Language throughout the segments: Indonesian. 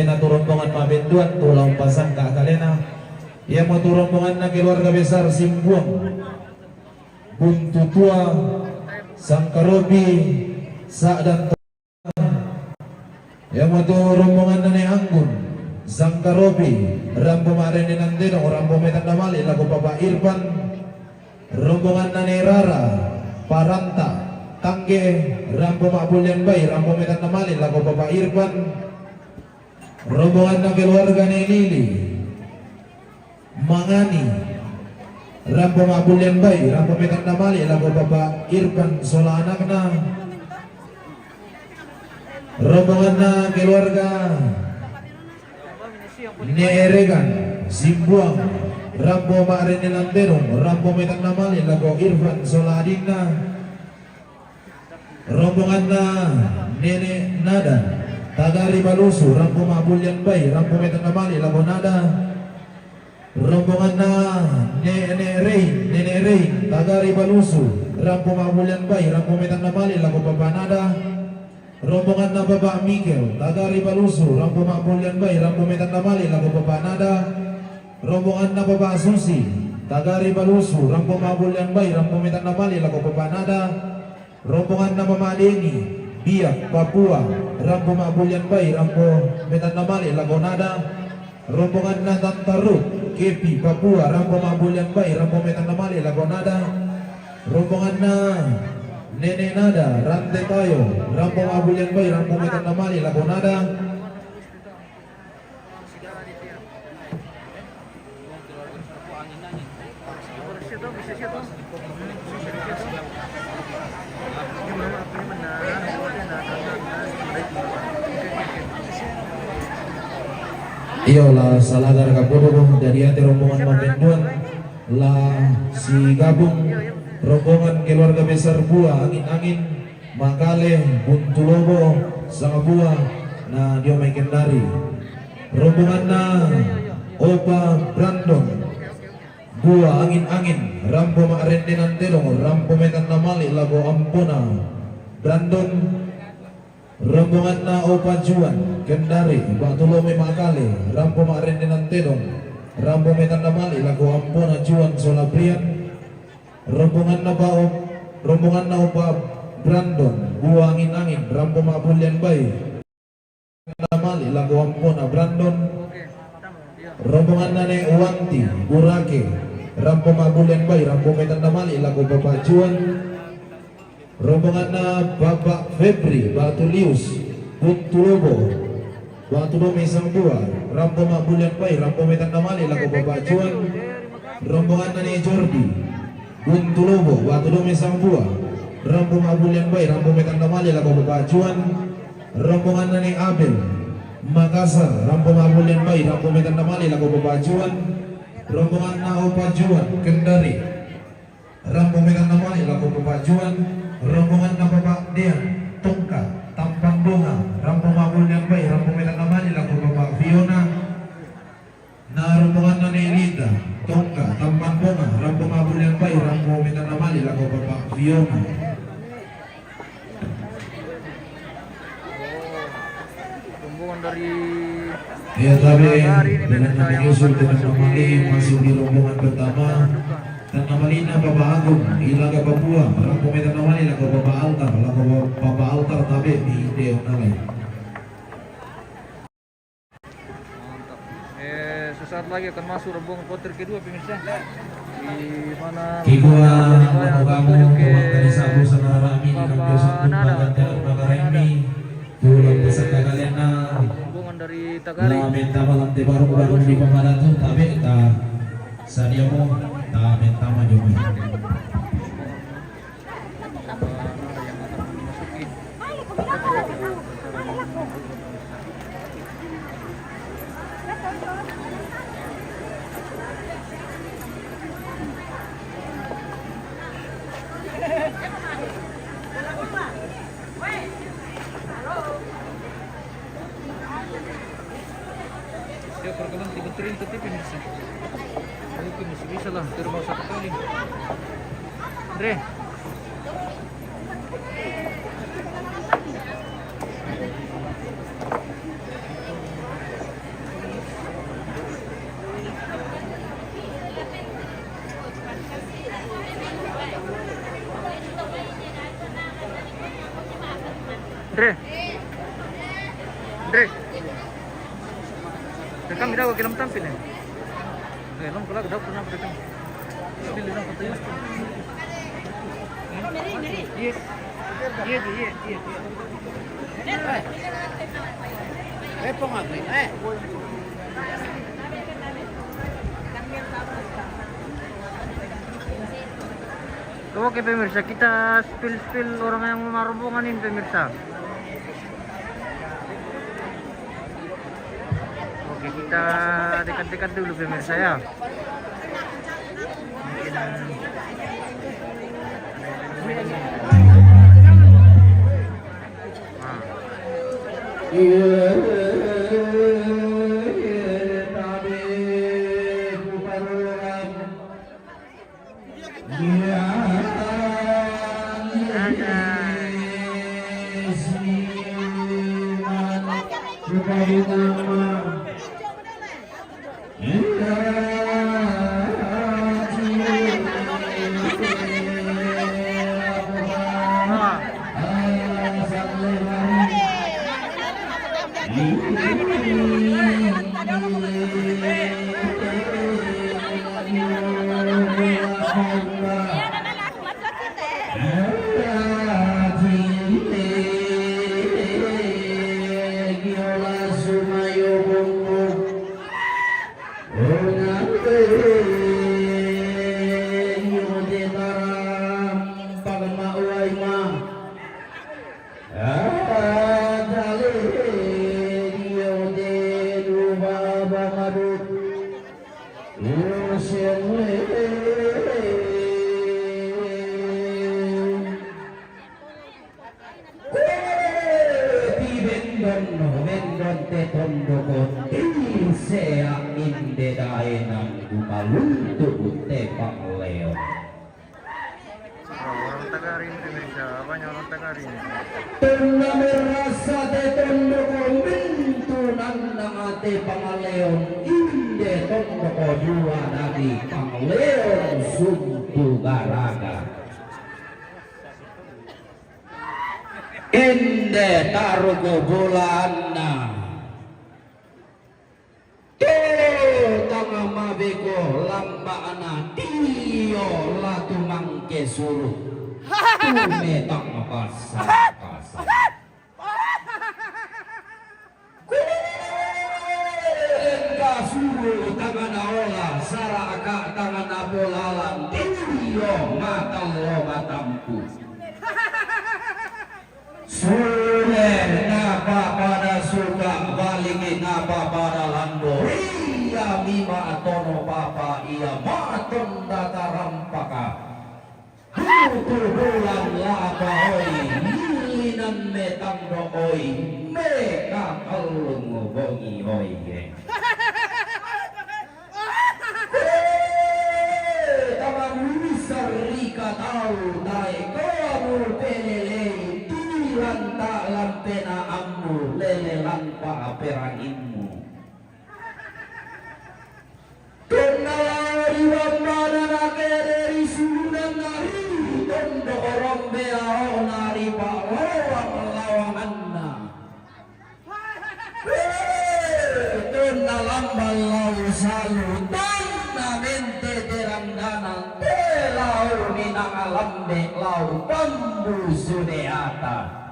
na rombongan mabinduan tulang pasang ka kalena. Ia mo rombongan na keluarga besar Simbuang, Buntutua, Sangkarobi, Sa dan ia mo rombongan na ni Anggun, Sangkarobi, Rambo Marini Nandino, Rambo Metandamali, lagu Bapak Irfan, rombongan na ni Rara, Paranta, Tangge, Rambo Makbulian Bay, Rambo Metandamali, lagu Bapak Irfan, rombongan na keluarga ni Lili, Mangani, Rambo Makbulian Bay, Rambo Metandamali, lagu Bapak Irfan, sola anakna, rombongan na keluarga Neeregan, Simbuang, Rambo Marini Landerong, Rambo Metandamali, lagu Irfan Soladina, rombongan na Nene Nada, Tagari Balusu, Rambo Makbulian Bay, Rambo Metandamali, lagu Nada, rombongan na Nene Rey, Tagari Balusu, Rambo Makbulian Bay, Rambo Metandamali, lagu Bapak Nada, rombongan na Bapak Mikel, Tagari Balusu, Rambo Makbulian Bay, Rambo Metandamali, lagu Bapak Nada, rombongan na Bapak Susi, Tagari Balusu, Rambo Makbulian Bay, Rambo Metandamali, lagu Bapak Nada, rombongan na Mama Deni, Biak, Papua, Rambo Makbulian Bay, Rambo Metandamali, lagu Nada, rombongan na Tantaruk, Kepi, Papua, Rambo Makbulian Bay, Rambo Metandamali, lagu Nada, rombongan na Nene Nada, Rantai Tayo, Rambo Makbulian Bay, Rambo Metandamali, lagu Nada, iyalah salagar kapodo dari hati rombongan Mabenduan lah si gabung rombongan keluarga besar Buah Angin-Angin Makale Buntulobo sama Buah nah dia main kendari rombongan na Opa Brandon Buah Angin-Angin Rambo Makrende Nantelong Rambo Metandamali lagu Ampona Brandon rombongan na Opa Juan Kendari Batulome Makale Rambo Makrende Nantelong Rambo Metandamali lagu Ampona Juan Solabrian rombongan na Opa Brandon Buah Angin-Angin Rambo Makbulian Bay Metandamali lagu Ampona Brandon rombongan na ni Wanti Burake Rambo Makbulian Bay Rambo Metandamali lagu Bapak Juan rombongan na Bapak Febri Batulius Buntulobo Batulome Sambua Rambo Makbulian Bay Rambo Metandamali lagu Bapak Juan rombongan na ni Jordi Buntulobo Batulome Sambua Rambo Makbulian Bay Rambo Metandamali lagu Bapak Juan rombongan na ni Abel Makassar Rambo Makbulian Bay Rambo Metandamali lagu Bapak Juan rombongan na Opa Juan Kendari Rambo Metandamali lagu Bapak Juan rombongan na Bapak Dian Tongka Tampan Bunga Rambo Makbulian Bay Rambo Metandamali lagu Bapak Fiona na rombongan na ni Linda Tongka Tampan Bunga Rambo Makbulian Bay Rambo Metandamali lagu Bapak Fiona. Rombongan dari Ya tapi dengan menyusul dengan kembali masuk di rombongan pertama dan namalina Bapak Agung Ilaga Papua Rambo Metandamali lagu Bapak Altar lagu Bapak Altar tabe di Deo Nalai. Sesaat lagi akan masuk rombongan kloter kedua pemirsa. Di mana Kibua kamu dari Sabu Senara Amin Kampiyo Sambung Bagantian Makaremi Pulang peserta kalian rombongan dari Tagari minta malantai baru di Pamalatu tabe ta sadiamo ta minta maju. Dia perkelan 3 triliun tapi pemirsa. Mungkin masih bisa lah terbang satu kali. Andre. Andre. Andre. Kami daw kilam tampil eh. Alam ko lang daw pernah pada kami. Bili lang patayos ko. Iya. Repong aku. Oke pemirsa, kita spill orang yang marubungan ini pemirsa. Oke, kita dekat-dekat dulu pemirsa ya. Orang Tagarin pemirsa, banyak orang Tagarin. Tuna merasa de tondoko mintunan nangate pangaleon inde tondoko dua dari pangaleon sumpu garaga inde tarugo bolana tanga mabeko lamba ana dio latu mangke suruh tumetang pasang suruh tangan ola saraka tangan abolalan dio mata lo matampu sule napa pada suka balingin napa pada lando iya mima atono papa iya maton datarampaka hutu bulan lapa oi milinan metang oi meka kalung bongi oi Rika tahu dai kamu pelele tiran tak lampena ammu lele lampa peranginmu kenal riwamana nakeri sunan nari tondo orang beao nari palawang lawanganna kenal lambal lau salutan na mente terangganan lau minang alambe lau bambu sudeata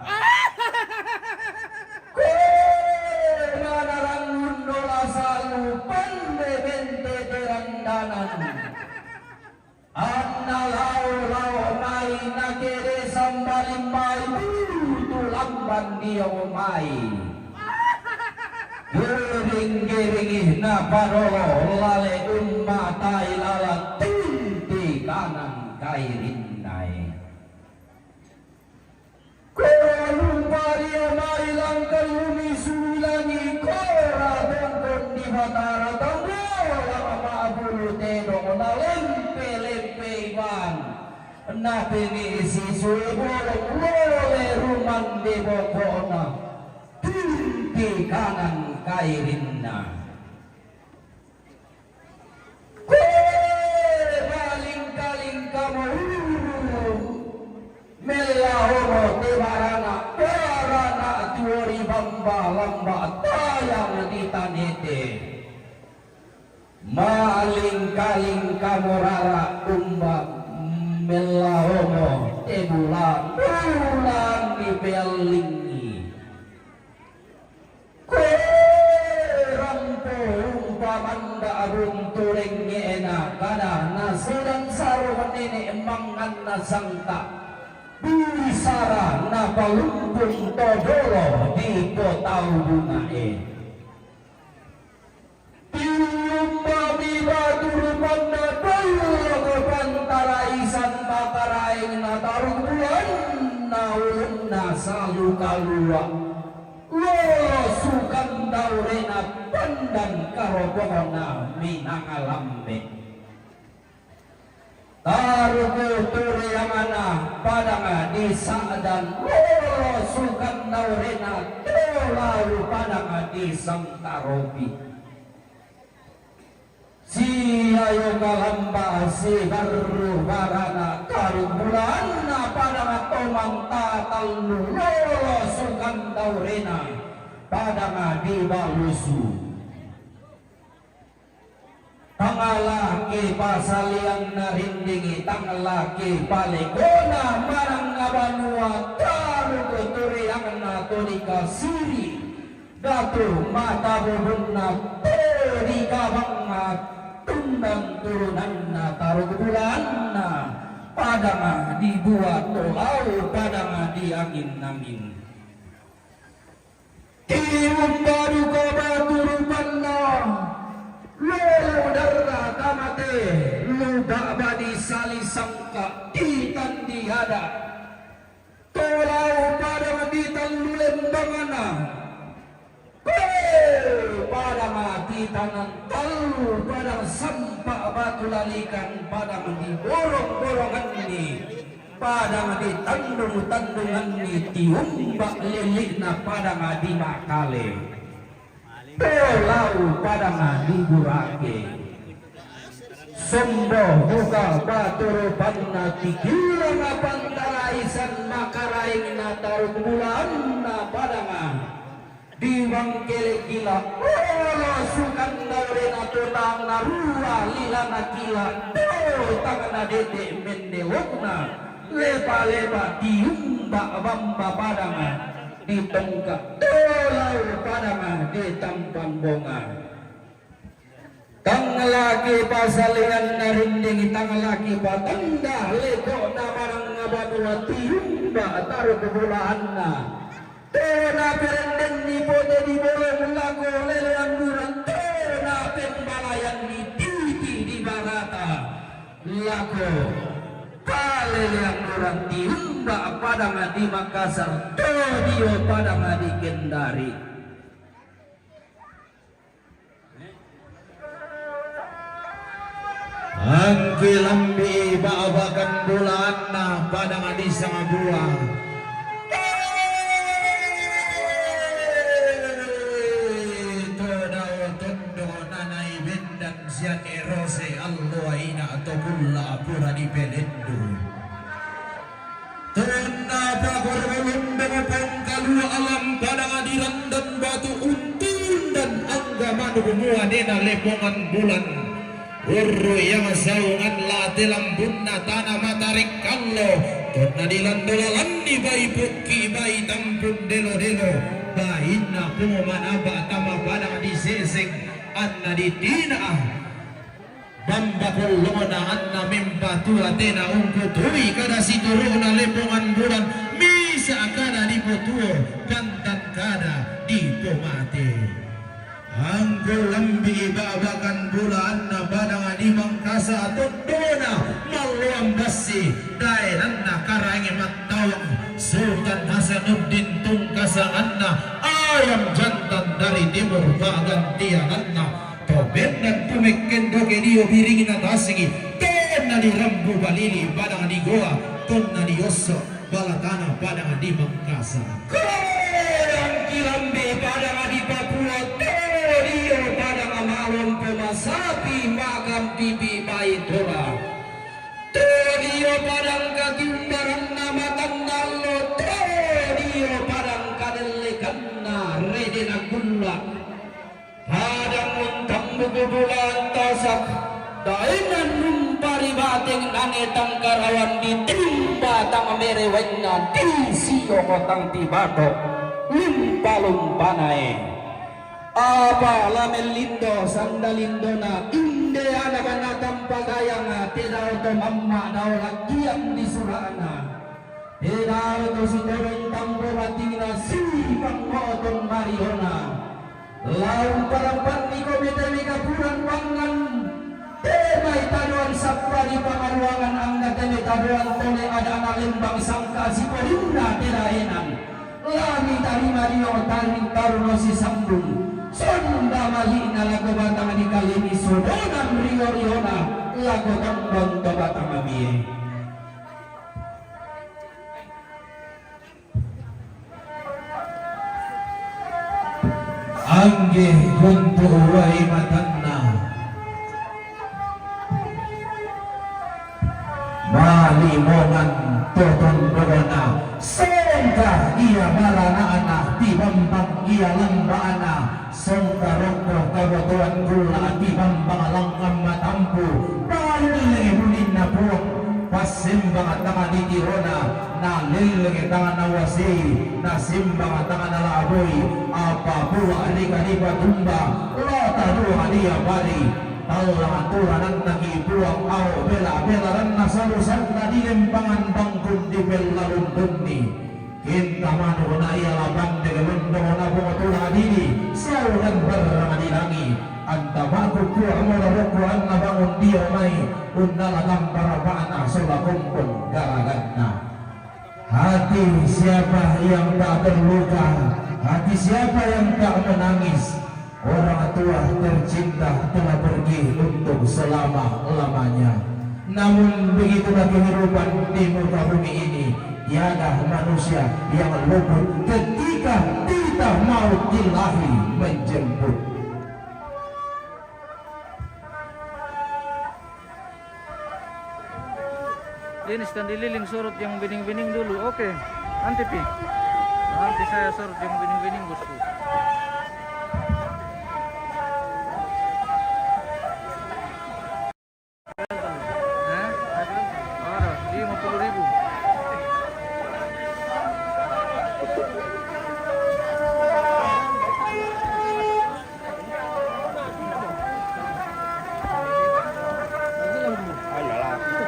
manarang mundola salu pande bente terangdanan anna lau mai nakere sambalin mai tulamban dia mai gering na parolo lale ummatai lalat kanan kairindai Kolumparia mailang kalumi sulangi kora dongkon di batara tanggola mabulu tedong na lempe iban na pinisi sulbolong lole ruman di bokona tinti kanan kairinda melahoro tibarana perana sayang ditanete maling-kaling kamorara umbak melahomo tebulan bulan di belingi rampo umpamanda arung tureng enak kada nasudan saruhan ini emangan nasangta bisara na palumpung todolo di kota bungae tiumbami batur panda dolo kepantara isan bakaraing na tarung bulan na ulun na salu kalua lolo sukan daurena pandan karobona minangalambe taruku turiyamana padanga di sa'dan lolo sukan daurena tolalu padanga di sangkarobi si ayo kalamba si baru barana taruh bulan na padanga tomang tatalnu lolo sukan daurena padanga di balusu tangalaki pasalian narindingi tangalaki palegona marang ngabanua taru kuturi ang natunika siri datu mata bubunna teri kabang tundang turunan na taru bulan na padanga dibuat tolau padanga di angin-angin tium baru kabaturu na lolo darah tamate luda badi sali sangka itan dihada tolau pada ditan lulembangana pada mati tangan talu pada sampah batu lalikan pada di borong-borongan ini pada di tandung-tandungan ini tiumbak lilikna pada di makale tolau pada ngadi burake sembo buka batur panna tikila na pantaraisan makaraing na taruh bulan na pada diwang kele kila olo sukan daure na tutang na rua lila na kila tangan na dede mendewokna lepa-lepa diumba bamba pada di tongkak tolau padama di tampan bonga tang laki pasalian narinding tang laki patanda leko na marang ngabanua tiumba taruh kebulaan na tona perenden ni pote di bolong lago lelean duran tona pembalayan di titi di barata lago kalelean duran tiumba padanga di Makassar todio padanga di Kendari angki lambi baabakan bulan na padanga di Sangabua todao tondo nanai bendan sian erose alloaina atau bulla apura di Pelendu tena pakor belum dengan pangkalu alam pada adiran dan batu untun dan angga manu bumua nena lepongan bulan urru yang saungan lati lambunna tanah matarik kallo tena dilandolan di bayi puki bayi tampun delo-delo bayi na kuman aba tama pada di seseng anna di dinah bambakul lona anna mimpa tua tena ungku tui kada situruna lepongan bulan misa kada di potuo kantan kada di pomate angku lambi babakan bulan na badanga di Mangkasa tondona maluam basi daeran na karangi matawang Sultan Hasanuddin tungkasan na ayam jantan dari timur bagantian na toben dan tumekken doge dio biringin atasingi tonna di rambu balili padang di goa tonna di osso balatana padang di Mangkasa korang kilambe padang di Papua todio padang malon pemasapi magam pipi baitola todio padang katimbaran nama tandalo todio padang kadelekanna redena gulla begudulan tasak dainan numpari bating nanetang karawan ditimba tang merewengna di siyo kotang tibato lumpa-lumpanae apa lamelindo sandalindo na inde anak-anak tampagayang tidak to mamma daw lagian di surana tidak to sindereng tampo batina sipang moton mariona laung palampan ni komite kapuran wangan temai taduan sapra di pangaruangan angga teme taduan tole ada anak lembang sangka si perinda telahenan lami tarima di otaring taruno si sambung sonda mahina lago batang di kalini sodonan rioriona lago tambang to batang abie angge kuntu wai matanna malimongan toton bogona sengka ia marana anak di bambang ia lamba anak sengka rokro kabotuan gula di bambang langkam matampu bali bunin na buong pasimbang tangan di tirona na lileng tangan na wasi na simbang tangan na laboy apa buwa alika di batumba lota dua dia bari talang turanan nagi buang au bela ran na salusan na di lempangan bangkun di belalun dunni kita manu na iya labang de lundong na bunga dini saudan berangadilangi anta baku ku amora roku anna bangun dia mai undala lampara bana sola kumpul garaganna hati siapa yang tak terluka hati siapa yang tak menangis orang tua tercinta telah pergi untuk selama-lamanya namun begitulah kehidupan di muka bumi ini tiada manusia yang luput ketika tidak maut ilahi menjemput Ini stand dililing surut yang bening-bening dulu. Oke. Nanti pi. Nanti saya surut yang bening-bening bosku. Ada 50.000.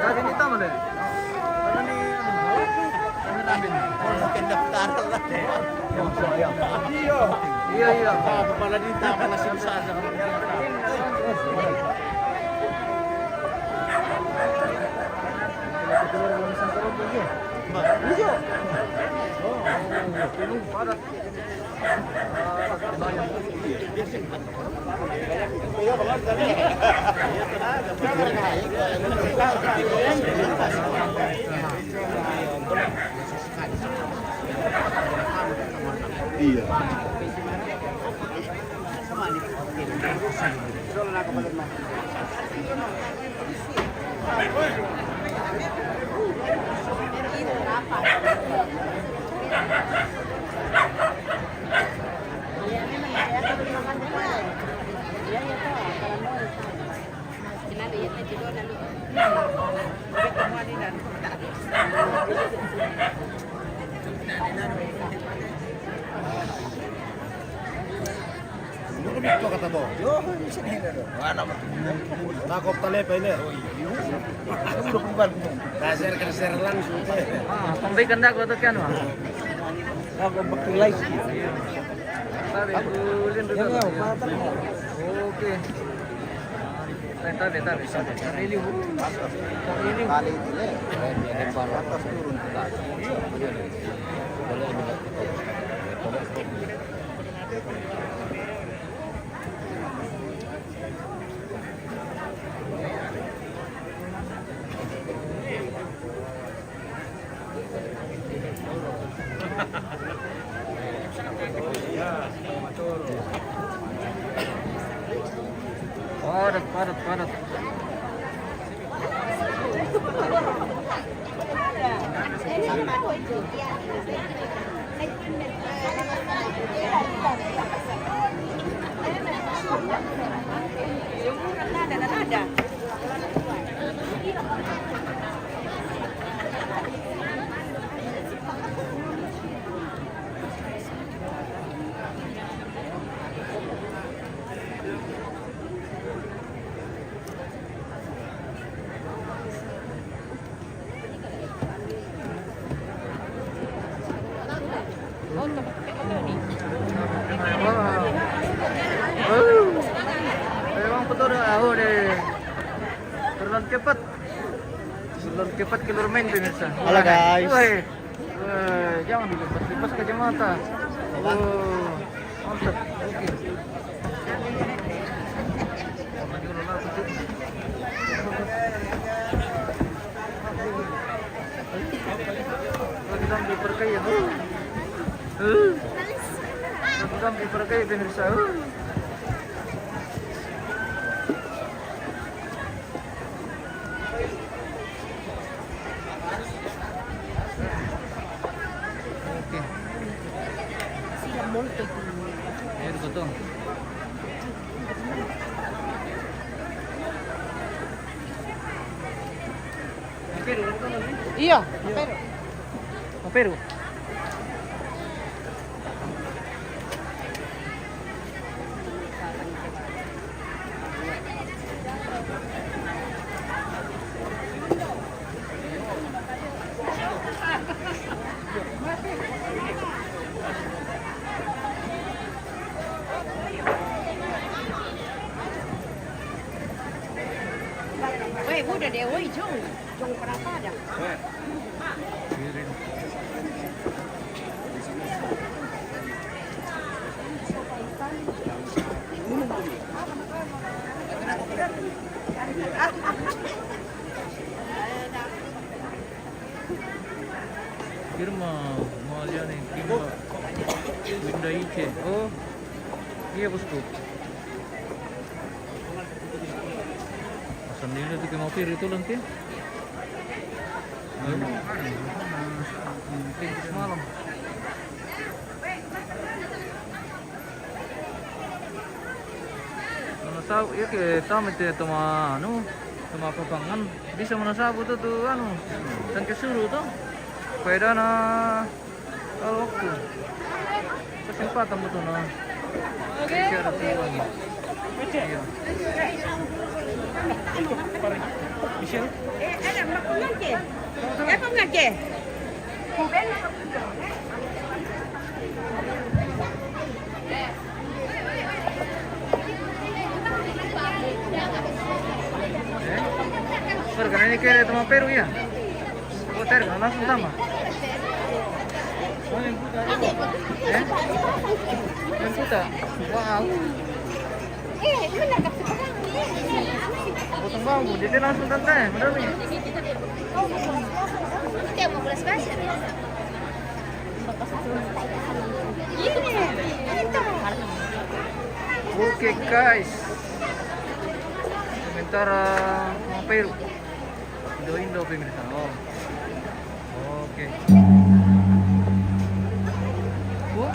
Jadi ini tamu deh. Pendaftaran lah deh. Iya. Apa pala dito pala simsasa. Iya. Ito kata to. Yo, bisa ni na. Ano mo? Nakop tali pa ini. Ano mo ban? Kaser lang suite. Pambay ganda ko to kan wa. Ako bakilay. Tabi ulin dulu. Oke. Tabi. Ini bu. Ini Kali dile. Ini baru atas turun kita. Padat. Memang betul dah, deh. Terlalu cepat. Terlalu cepat keluar main pemirsa. Halo, guys. Woi, jangan dilepas-lepas kacamata. Oh, mantap. Oke. Sampai pergi ya. Sampai pergi pemirsa. Oke. Air gotong. Iya, Peru. Weh, udah deh, woi, jong berapa ada? Firma Malia nih, Timba Winda Ice. Oh, iya bosku. Pesan dia tuh mau pir itu nanti. Mungkin semalam. Tahu ya ke tahu itu toma papangan bisa menasabu tuh anu dan kesuruh tuh peda na kalau waktu kesempatan betul na cara tuan iya Michelle Ada makungan ke? Apa enggak ke? karena ini kira itu Peru ya oh terus langsung sama oh yang putih yang putih wow potong bambu jadi langsung tante benar nih Kita mau belas basah. oke guys sementara mau Peru Indo pemirsa oh oke oh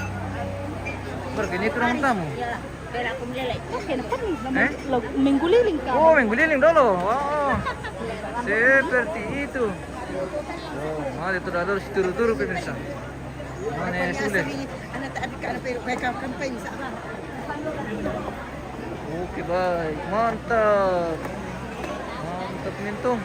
begini turun tamu Iyalah, biar aku meleleh. Minggu liling kan. oh minggu liling dulu oh seperti itu oh mari itu ada turu-turu pemirsa mana yang sulit Anak tak ada kan mereka kampanye sana. oke baik mantap mintum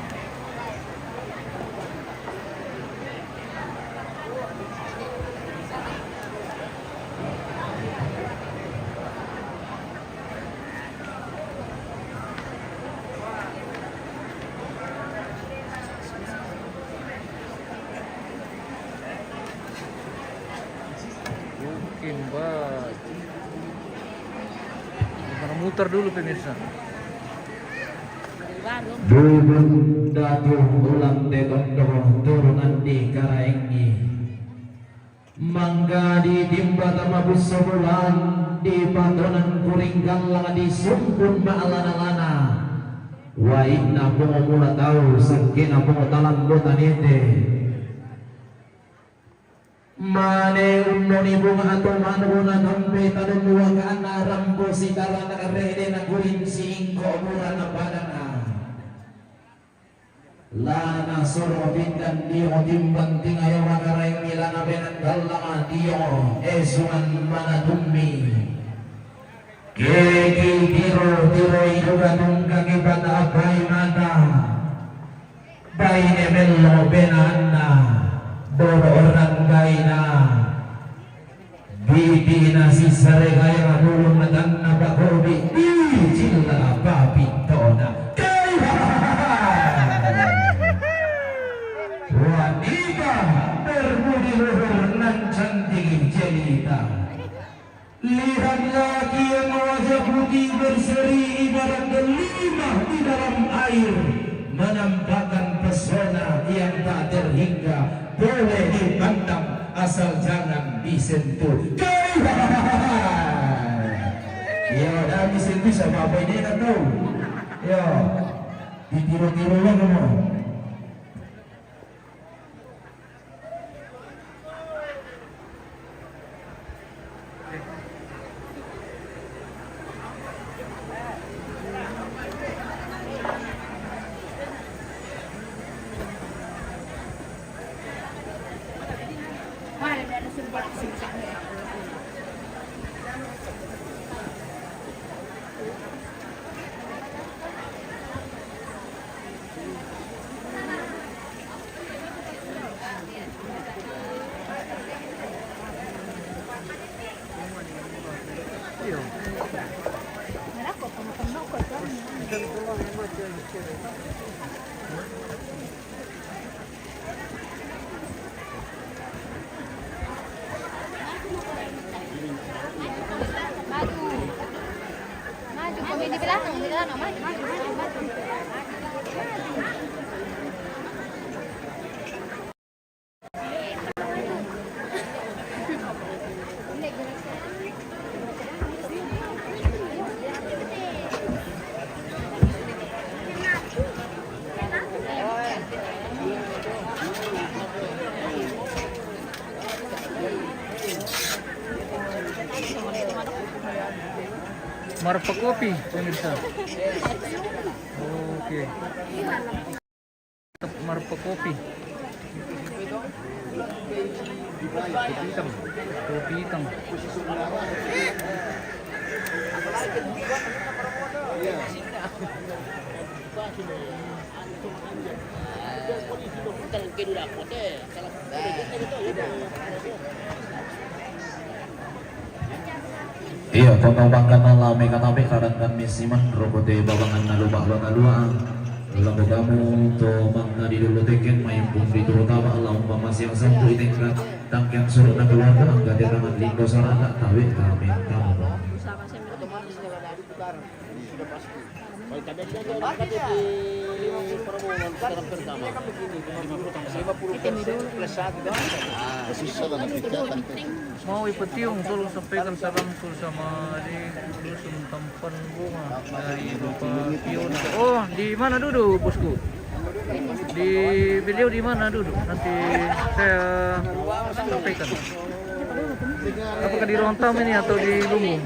mungkin baik karena muter dulu pemirsa Dubun datu ulang tekondo turunan di karaengi Mangga di timba tamabus sebulan di patonan kuringgang lang di sumpun maalana-lana wa inna pumula tahu sakina pumutalang botanite Mane unoni bunga atau manuna nampe tanun dua kana rambo si kala nakarede na gurin singko mura na padana lana soro bindan dio timbang tingayo makaray milana benan galama dio esuan mana tummi keki tiro iluga nungka kibata abay mata bay nebello benanna Boro orang gaina Bibi nasi sare gaya nulung nagan napa kobi Cilla babi tona Wanita berbudi luhur nan cantik jelita Lihat lagi yang wajah putih berseri ibarat delima di dalam air Menampakkan pesona yang tak terhingga boleh dipandang asal jangan disentuh. Ya udah disentuh sama apa ini kan tahu. Ya ditiru-tiru lah kamu. Di belakang, maju. Marpa kopi pemirsa. Oke. Marpa kopi. Kopi hitam. Iya, total bangkan lame kanabe karangan misiman robote babangan nalubak luang lalu kamu to mangna di dulu teken main pungri terutama Allahumma masih yang sampu itingkat tangkiang suruh na keluarga angga derangan linggo sarana tawe kami kamu Mau ipetiung tolong sampaikan salamku sama di dusun Tampan Bunga dari Bapak Pion. Oh, di mana duduk bosku? Di beliau di mana duduk? Nanti saya sampaikan. Apakah di ruang tamu ini atau di lumbung?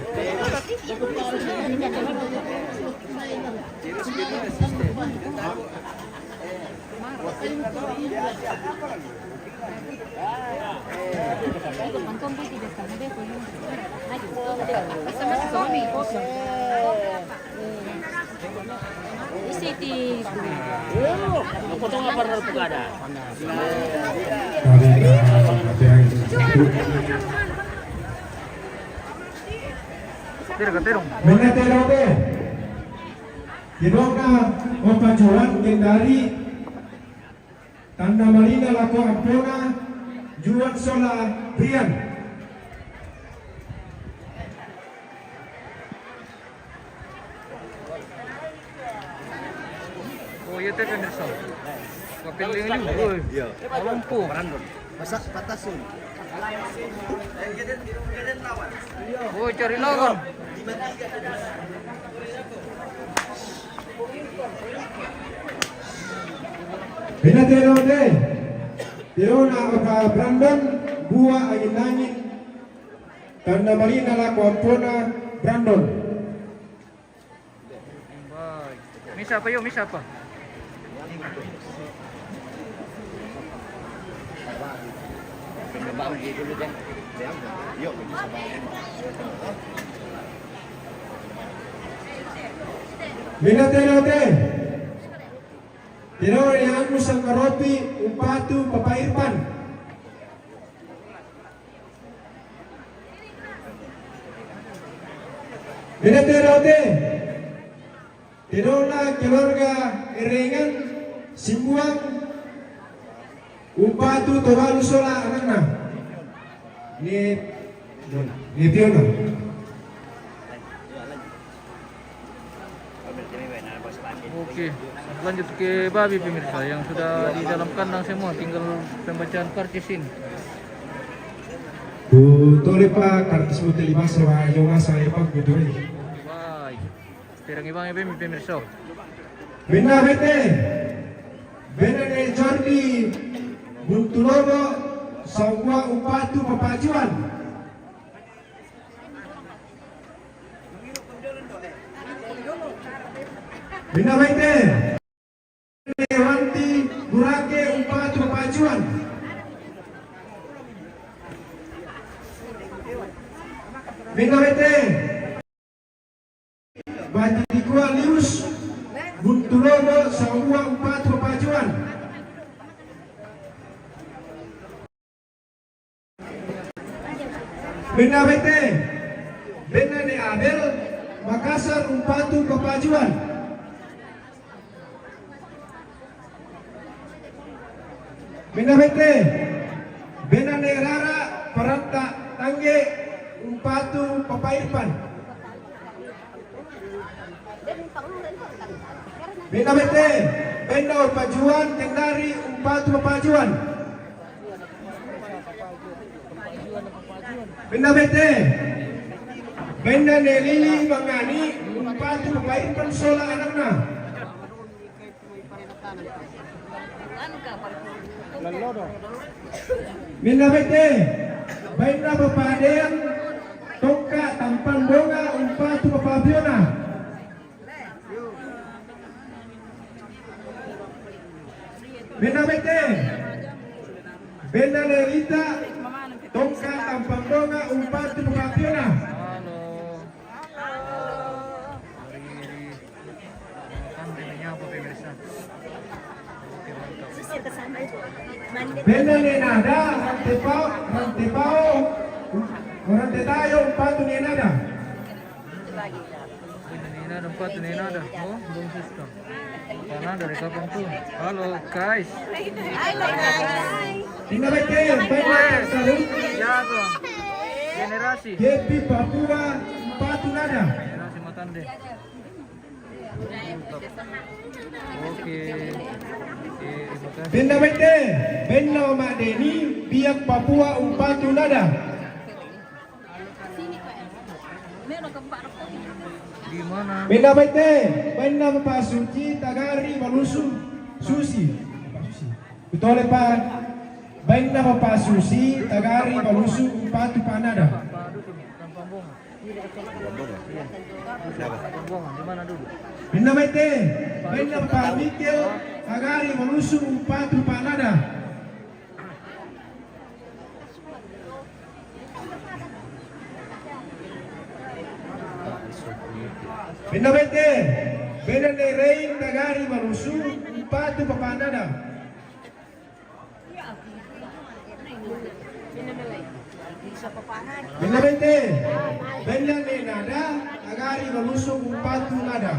Menetero ke Kidoka opacuan kendari tanda marina lako ampona juan sola Brian. Oh iya teh pemirsa. Kapiling ini, woi. Iya. Lampu. Masak patasun. Woi cari lawan. Menetero ke Tiona oka Brandon buah angin-angin tanda marina laku ampona Brandon. Baik. Misa apa yuk? Misa apa? Minate Tiro yang musang karopi umpatu Papa Irfan. Minate Tiro na keluarga Erengan Simbuang umpatu Tobalu Sola anakna. Ni Tiona. Oke, lanjut ke babi pemirsa yang sudah di dalam kandang semua, tinggal pembacaan karcis ini. Tole pa kartis mo telima sa yung asa ipag budoy. Baik. Pirang ibang ibang pemirsa. Bina bete. Bina ni Jordi Buntulogo Sangwa Upatu Papajuan. Bina bete. Wanti Burake Upatu Papajuan. Bina bete. Bati Dikua Lius Buntulogo Sangwa Upatu Papajuan. Bina bete. Bina ni Abel Makassar Upatu Papajuan. Bina bete. Bina ni Rara Parata Tangge Upatu Papa Irfan. Bina bete. Bina Pajuan Kendari Upatu Papajuan. Bina bete. Bina ni Lili Mangani Upatu Papa Irfan Sola anakna. Bina bete. Bina Papadean Tongka Tampan Bonga Upatu Papabiona. Bina bete. Bina Nerita Tongka Tampan Bonga Upatu Papabiona. Halo. Dari kandangnya apa pemirsa? Oke, mantap. Bina ni Nada Rantepao Tayo Upatu ni Nada. Ini ada 4, ini ada. Oh, belum sistem. Karena dari kapan tuh? Halo guys. Bina bete. Bina Sarung Ya tuh. Generasi. Jepi Papua Upatu Nada. Generasi Matande. Oke. Terima kasih. Benda bete, benda Mak Deni, biak Papua Upatu Nada. Di mana? Benda bete, benda Bapak Suci, Tagari, Malusu, Susi. Betul Pak. Benda Bapak Susi, Tagari, Malusu, Upatu Panada. Pak Dusun, Tampang Bonga. Tampang Bonga, di mana dulu? Benda bete, benda Bapak Mikel, Tagari, Malusu, Upatu Panada. Benda bete, benda Nerein, Tagari, Malusu, Upatu Papanada. Benda bete, benda Nenada, Tagari, Malusu, Upatu Nada.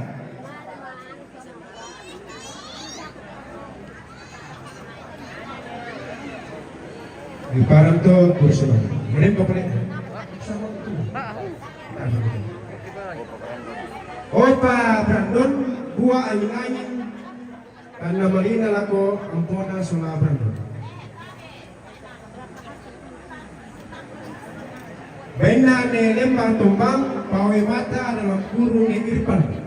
Di parang to kurso. Mending pa pala. Opa Brandon buah angin-angin karena malina lako ampona sula Brandon. Bena ne lembang tumbang pawe mata dalam kurung ni Irfan.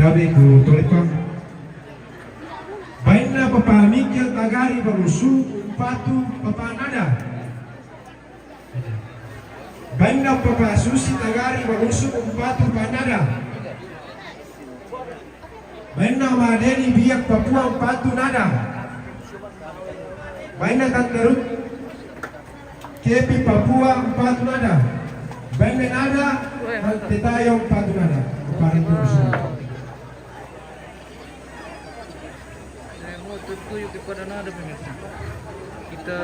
tabi ku tolipam. Baina papa Mikil Tagari Balusu Umpatu papa Nada. Baina papa Susi Tagari Balusu Umpatu papa Nada. Baina Madeni Biak Papua Umpatu Nada. Baina Tandarut Kepi Papua Umpatu Nada. Baina Nada Tetayo Umpatu Nada. Paring Balusu. Tutup kepada nada pemirsa. Kita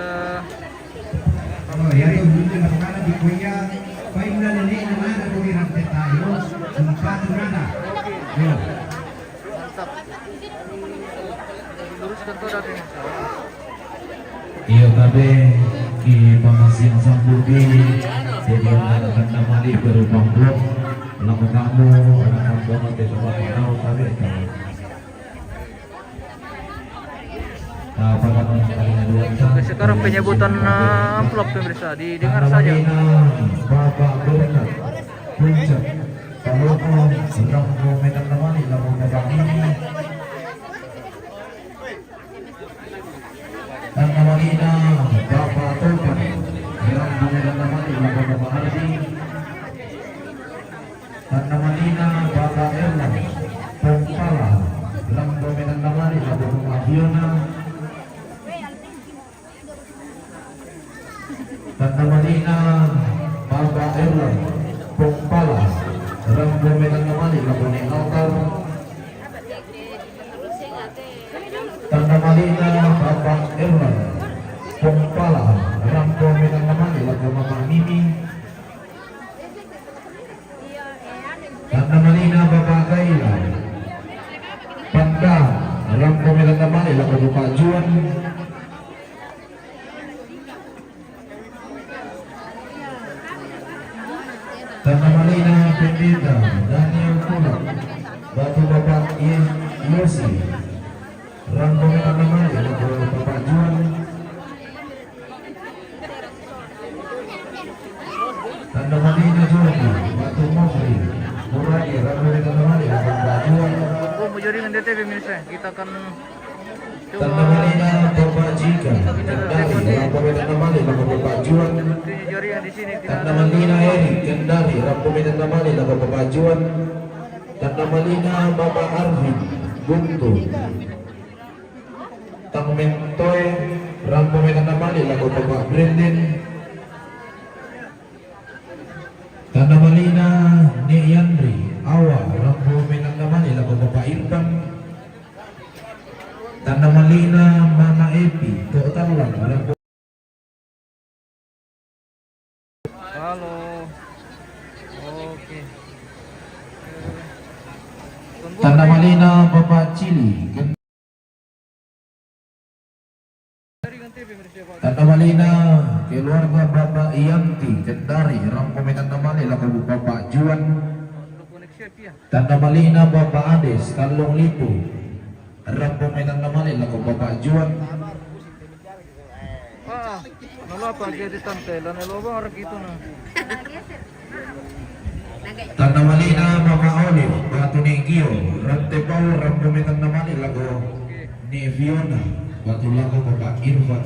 Oh, ya itu dulu nakakana di kuya. Baik na nenek na nada ko irante tayo. Umpat nada. Yo. mantap. Luruskan pada pemirsa. Iyo tabe ki pamasin sambubi jadi akan namali berubah blok lama kamu anak kamu di tempat tahu tabe Sampai sekarang penyebutan amplop pemirsa didengar saja. Bapak Bernard Puncak kalau sedang medan namali lalu medan ini dan namalina Bapak Tokan yang medan namali lalu Bapak Ardi dan namalina Bapak Erlang Pempala lalu medan namali lalu Bapak Fiona dan namalina Bapak Erlang Pempala lalu medan namali lalu Altar dan namalina Bapak Erlang Pempala lalu medan namali lalu Bapak Mimi dan namalina Bapak Gaila Panda lalu medan namali lalu Bapak Juan dan namalina Pendeta Daniel Kulak Batu Bapak Yosi Rambo medan namali lalu Bapak Juan dan namalina Jodi Batu Mofri Muradi Rambo medan namali lalu Bapak Juan Oh, mau jaringan DT pemirsa. Kita akan dan coba namalina Bapak Jika Kendari Rambo medan namali lalu Bapak Juan punya jaringan di sini tidak dan ada. namalina Eri Kendari Rambo medan namali lalu Bapak Juan dan namalina Bapak Arvin Buntu Tang Mentoy Rambo medan namali lalu Bapak Brendan dan namalina Ni Yandri Awa Rambo medan namali lalu Bapak Irfan dan namalina Mama Epi Totalan Rambo Halo. Oke. dan namalina Bapak Cili Jaringan TV pemirsa Pak. dan namalina keluarga Bapak Ianti Kendari Rampo medan namali laku Bapak Juan Lu koneksi apa ya? dan namalina Bapak Ades Kalung Lipu Rampo medan namali laku Bapak Juan Ah, nalapa dia di tantelan naloba orang gitu na. dan namalina Bapak Olive Batu Negio Rante Pau Rampo medan namali laku Ni Fiona Batu laku Bapak Irfan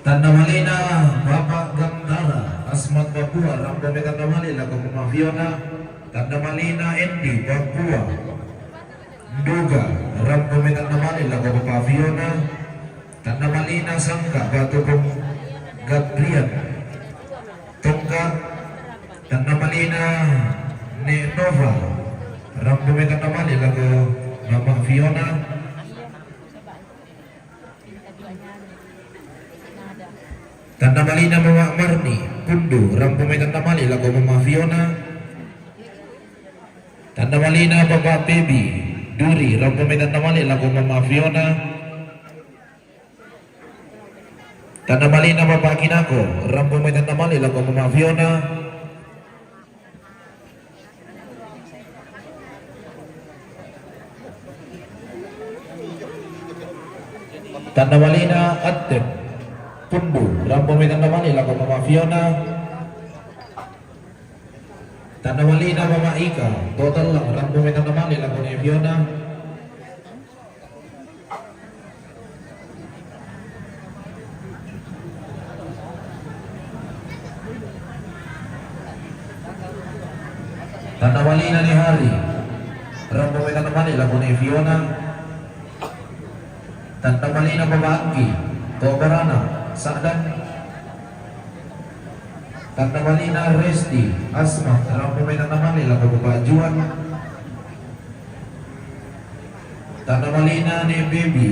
Tanda Malina Bapak Gandara Asmat Papua Rambo medan namali laku Mama Fiona Tanda Malina Endi Papua Nduga Rambo medan namali laku Bapak Fiona Tanda Malina Sangka Batu Kong Gabriel Tongka Tanda Malina Ne Nova Rambo medan namali laku Mama Fiona Tanda Malina Mama Marni Kundu Rampo medan namali lagu Mama Fiona Tanda Malina Bapak Pebi Duri Rampo medan namali lagu Mama Fiona Tanda Malina Bapak Kinako Rampo medan namali lagu Mama Fiona Tanda Malina Atep Pundu Rambo Tanda Mali lagu Mama Fiona Tanda Mali na Mama Ika total lang Rambo Tanda Mali lagu ni Fiona Tanda Mali na ni Hari Rambo Tanda Mali lagu ni Fiona Tanda Mali na Babaki Tobarana Sa'dan Tanda Mali na Resti Asma Rambo Tanda Mali lagu Bajuan Tanda Mali na ni Baby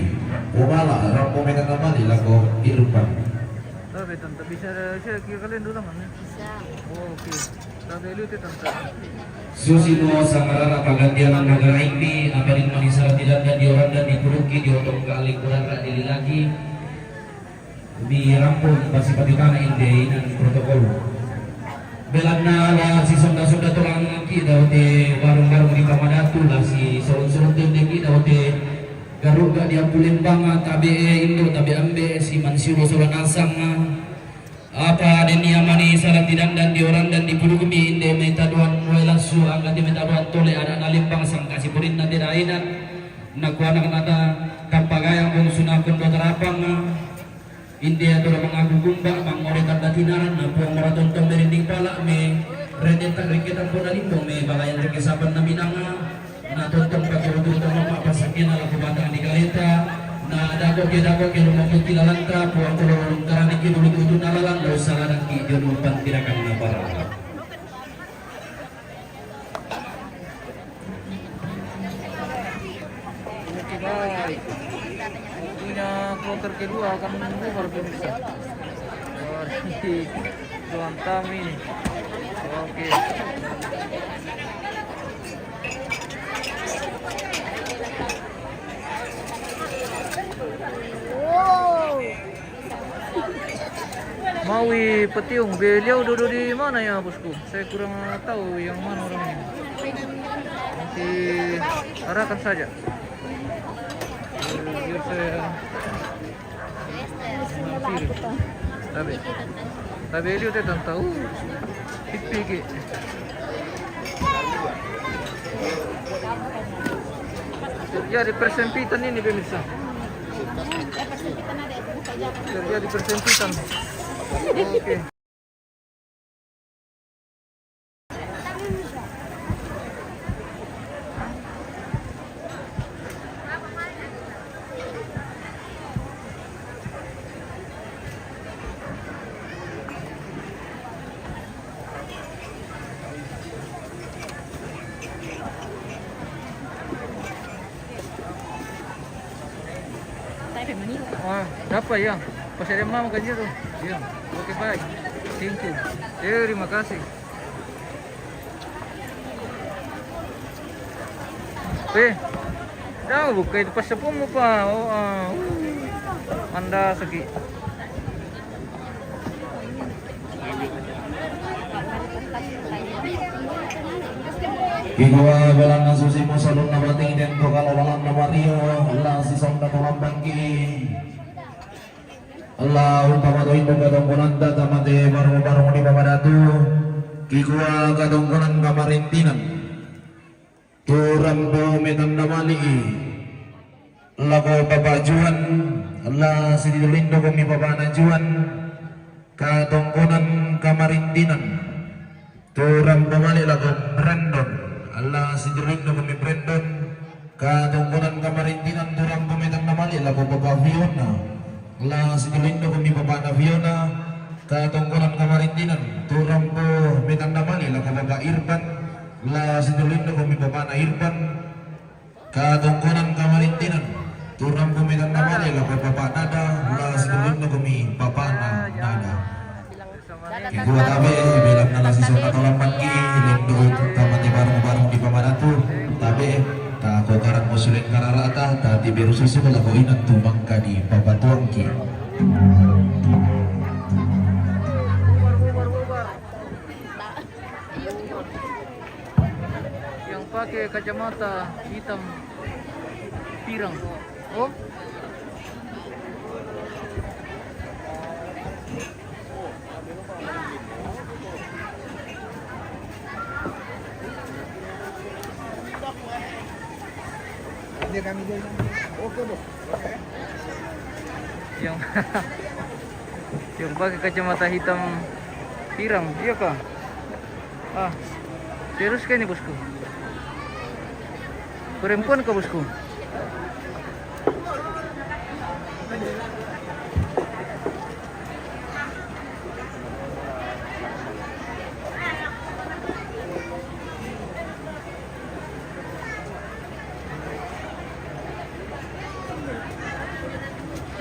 Umala Rambo Tanda Mali lagu Irfan Tapi tante bisa saya kira kalian dulu kan? Bisa. Oh, oke. Tapi lu itu tante. Susi mo sa karara paggantian ng mga raingpi, aperin manisara tidak dan diorang dan dikuruki diotong kali kurang ka dili lagi. Di rampung pasipatitana inde ng protokol. Belang na la si sonda-sonda tulang kita ote warung-warung di Pamadatu la si sorong-sorong tende kita ote garuga dia pulimbang tabi indo tabi ambe si mansyuro solang asang apa den yamani salah tidak dan diorang dan dipudukumi inde metaduan welasu angkat metaduan tole ada nalimbang sang kasih purin nanti dainan nakuana kanata kampagayang bung sunakon do terapang inde adora mengaku gumba mangore tanda tinaran na puang maratontong merinding pala me redeta kita pun alimbong me bagayan rekesapan na minanga na tontong pagkakudul terlalu pasakin ala kebatang di kaleta na dako ke rumah kilalanta puang tulung karani ki dulu kudu nalalang lo salah ki jodoh pantirakan na barang Oke, baik. Waktunya kloter kedua akan bubar pemirsa. Dari Tuan Tami. Oke. Maui Petiung, beliau duduk di mana ya bosku? Saya kurang tahu yang mana orangnya. Nanti arahkan saja. Biar saya mengampiri. Tapi beliau tidak tahu. Pipi. Terjadi persempitan ini pemirsa. Terjadi persempitan. Oke. Oh, dapat ya. Pas ada mama kan tuh. Iya. Oke, baik. Thank you. Terima kasih. Dah buka itu pas sepuluh mo pa. Oh, Anda sakit. Kigawa belang na susi mo sa lung na bating den ko kalawalang na Mario Allah si sonda tulang bangki Allah umpamatoin mo katungkunan tamate barong-barong di Pamadatu Kigawa katungkunan kamarintinan Turambo metan namali Lago papajuan Allah si lindo kami papanajuan Katungkunan kamarintinan Turambo mali lago Brandon Allah si Jerindo kami Brandon katungkunan kamarintinan turang pumitang namali lagu Papa Fiona Allah si Jerindo kami Papa na Fiona katungkunan kamarintinan turang pumitang namali lagu Papa Irfan Allah si Jerindo kami Papa na Irfan katungkunan kamarintinan turang pumitang namali lagu Papa Nada Allah si Jerindo kami Papa na Nada Ibu tabe bilang nala si sona tolang pagi lindo tamati barong-barong di Pamadatu tabe ta ko karang musuling kararata ta di biru susu lagu inat tumangka di Papatuangki Yang pakai kacamata hitam pirang. Oh. Dia kami dia. Oke, Bos. Yang yang pakai kacamata hitam pirang, iya kah? Ah, serius kah ini bosku? Perempuan kah bosku?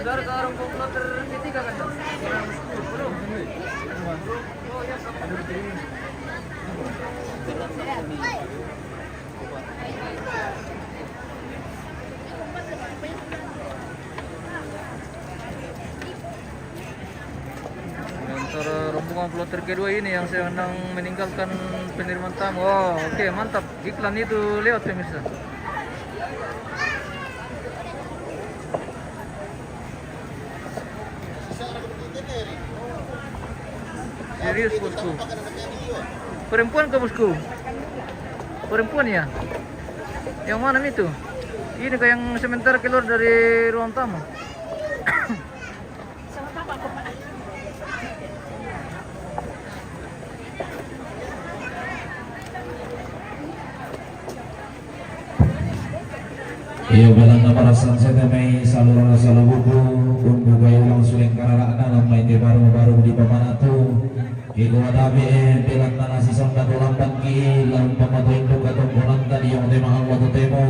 Saudara ke orang komploter ketiga kan? Belum. Oh ya, antara rombongan plotter kedua ini yang sedang meninggalkan penerimaan tamu. Oh, oke, mantap. Iklan itu lewat pemirsa. Serius bosku. Perempuan ke bosku? Perempuan ya? Yang mana itu? Ini kayak yang sementara keluar dari ruang tamu. Iyo bilang na parasan sa may saluran sa labubo kung bugay ulang suling kararaan lang may baru di pamanato iko adabi bilang na nasisang natulampan ki lang pamatuin ko katong kulang tadi yung temahang watutemo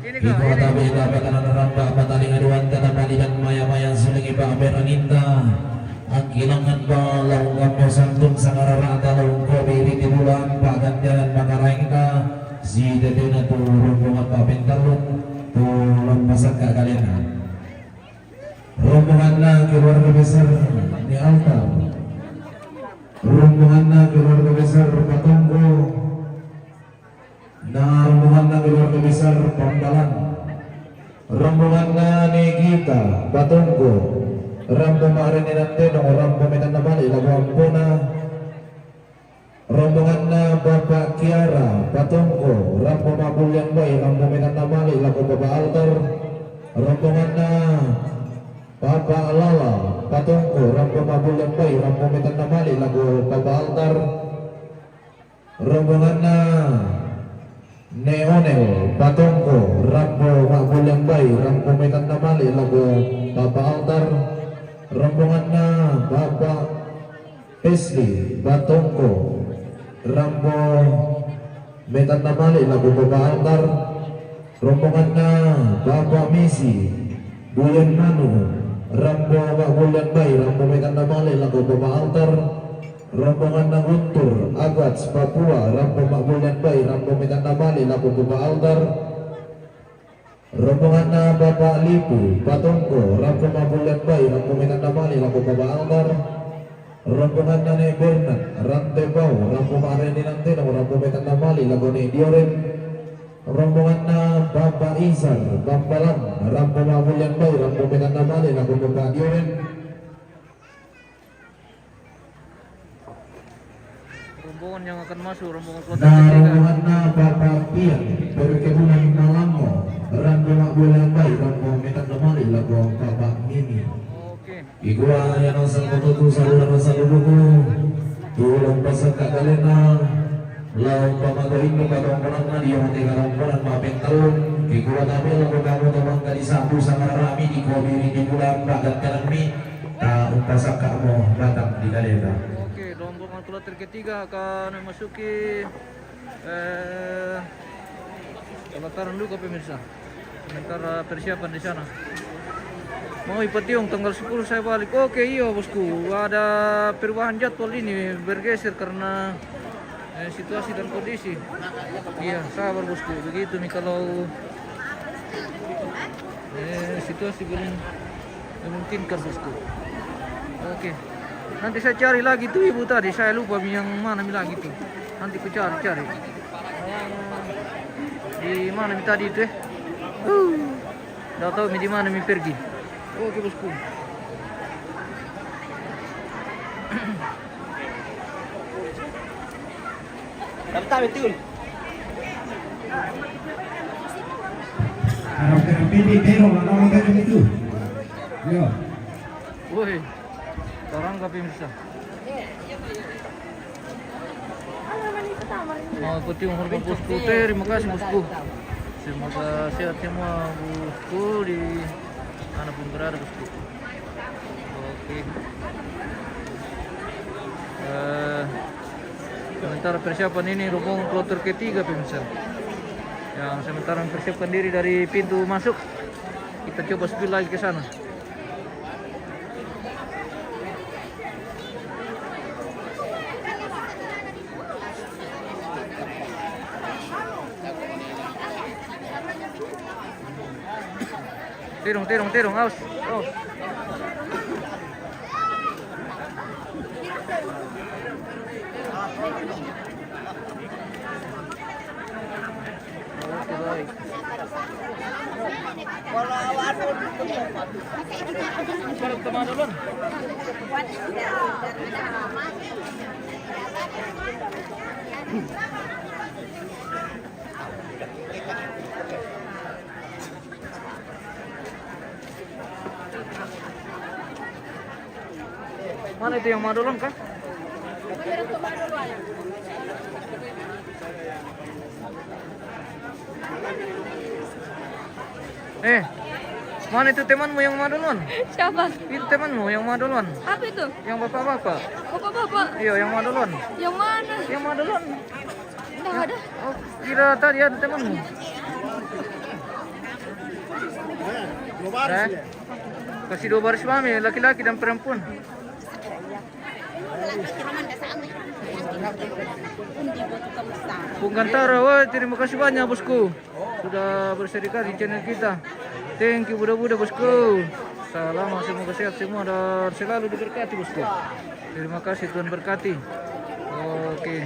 iko adabi dapat na naramba pataling aduan ka na balikan maya-maya suling iba aberanginda ang kilangan ba laung gamyo santun sa kararata laung ko biriti bulan pagandaran makaraing ka si dete na turun bunga papentalong tulang masak kak kalian rombongan na keluarga besar ni Alta, rombongan na keluarga besar Patonggo, na rombongan na keluarga besar Pangkalan, rombongan na ni Gita Patonggo, rampo marini nante dong rampo metan na bali lagu ampuna, rombongan na Bapak Kiara Patonggo, rampo mabul yang baik rampo metan na bali lagu Bapak Altar, rombongan na Bapak Lala Patonggo, rampo mabul yang baik rampo metan na bali lagu Bapak Altar, rombongan na Neonel Patonggo, rampo mabul yang baik rampo metan na bali lagu Bapak Altar, rombongan na Bapak Pesli Patonggo, rampo metan na bali lagu Bapak Altar, rombongan na Bapak Misi Bulan Manu, rampo Bapak Bulan Bay, rampo metan na bali lagu Bapak Altar, rombongan na Guntur Agats Papua, rampo Bapak Bulan Bay, rampo metan na bali lagu Bapak Altar, rombongan na Bapak Lipu Patonggo, rampo Bapak Bulan Bay, rampo metan na bali lagu Bapak Altar, rombongan na ni Bernard Rantebau, rampo Mareni nanti rampo metan na bali lagu ni Dioren, rombongan na Bapak Isar Bambalan, rampo Mabulian Bay, rampo metan na bali lagu Bapak Dioren, Rombongan yang akan masuk, rombongan na plotter ketiga. rombongan na Bapak Pian Perkebunan Malango, rampo Mabulian Bay, rampo metan na bali lagu Bapak Mimi. Oke. Igwa yan ang sangkututu sa lulang sa lubugo, tulong pasag kagalena, laong pamagahin mo katong kunang na diyong tigarong kunang mapentalong, igwa namin ang magamo tamang kalisabu sa marami, di ko biri di bulang bagat ka ng mi, taong pasag ka mo, batang di galera. Oke, rombongan plotter ketiga akan memasuki pelataran dulu pemirsa. Sementara persiapan di sana. Mau Ipationg tanggal 10 saya balik. Oke, iya bosku. Ada perubahan jadwal ini bergeser karena situasi dan kondisi. Iya, sabar bosku. Begitu nih kalau situasi belum memungkinkan bosku. Oke. Nanti saya cari lagi tuh ibu tadi. Saya lupa yang mana lagi tuh. Nanti ku cari. Di mana tadi itu? Nggak tahu di mana pergi. Oke bosku. Dapat betul. rapi-rapi di pero ano ka dito. Yo. Woi, orang nggak bisa. Mau ikuti umur bosku, terima kasih bosku. Semoga sehat semua bosku di manapun berada bosku. Oke. Sementara persiapan ini rombongan kloter ketiga pemirsa. Yang sementara mempersiapkan diri dari pintu masuk. Kita coba spill lagi ke sana. Tirung, awas. Oh. Oke, baik. Balik ke mana duluan? Mana itu yang madulon kan? Mana itu temanmu yang madulon? Siapa? Itu temanmu yang madulon. Apa itu? Yang bapak-bapak. Bapak-bapak. Iya, yang madulon. Yang mana? Yang madulon. Enggak ada. Oh, kira tadi ada temanmu. Kasih 2 baris mami, laki-laki dan perempuan. Bung Gantara, wah terima kasih banyak bosku sudah bersedekah di channel kita. Thank you budak-budak bosku. Salam, semoga sehat semua dan selalu diberkati bosku. Terima kasih, Tuhan berkati. Oke,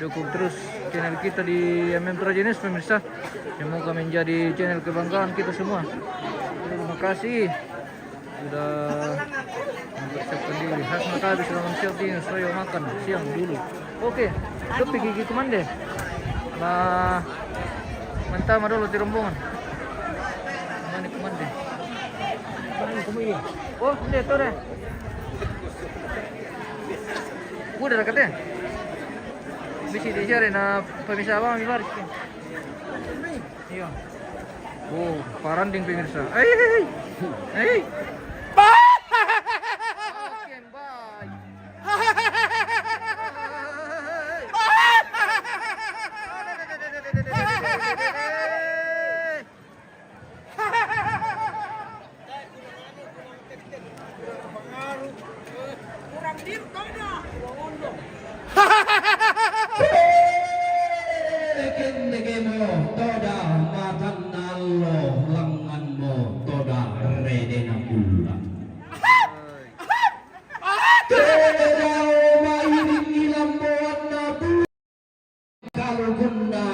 dukung terus channel kita di MM Trajenes pemirsa. Semoga menjadi channel kebanggaan kita semua. Terima kasih sudah mempersiapkan diri. Hasna kabi selamat siang dingin, saya makan siang dulu. Oke, tapi gigi kuman deh. Nah, mentama dulu di rombongan. Mana kuman deh? Oh, ini tuh deh. Udah dekat ya? Bisa dicari na pemirsa apa mi baris. Iya. Oh, paranding pemirsa. Hei. Oke, bye. Mo toda matan nalo langan mo toda rede na pula. Toda mairing ilang buwan na pula kalugunda.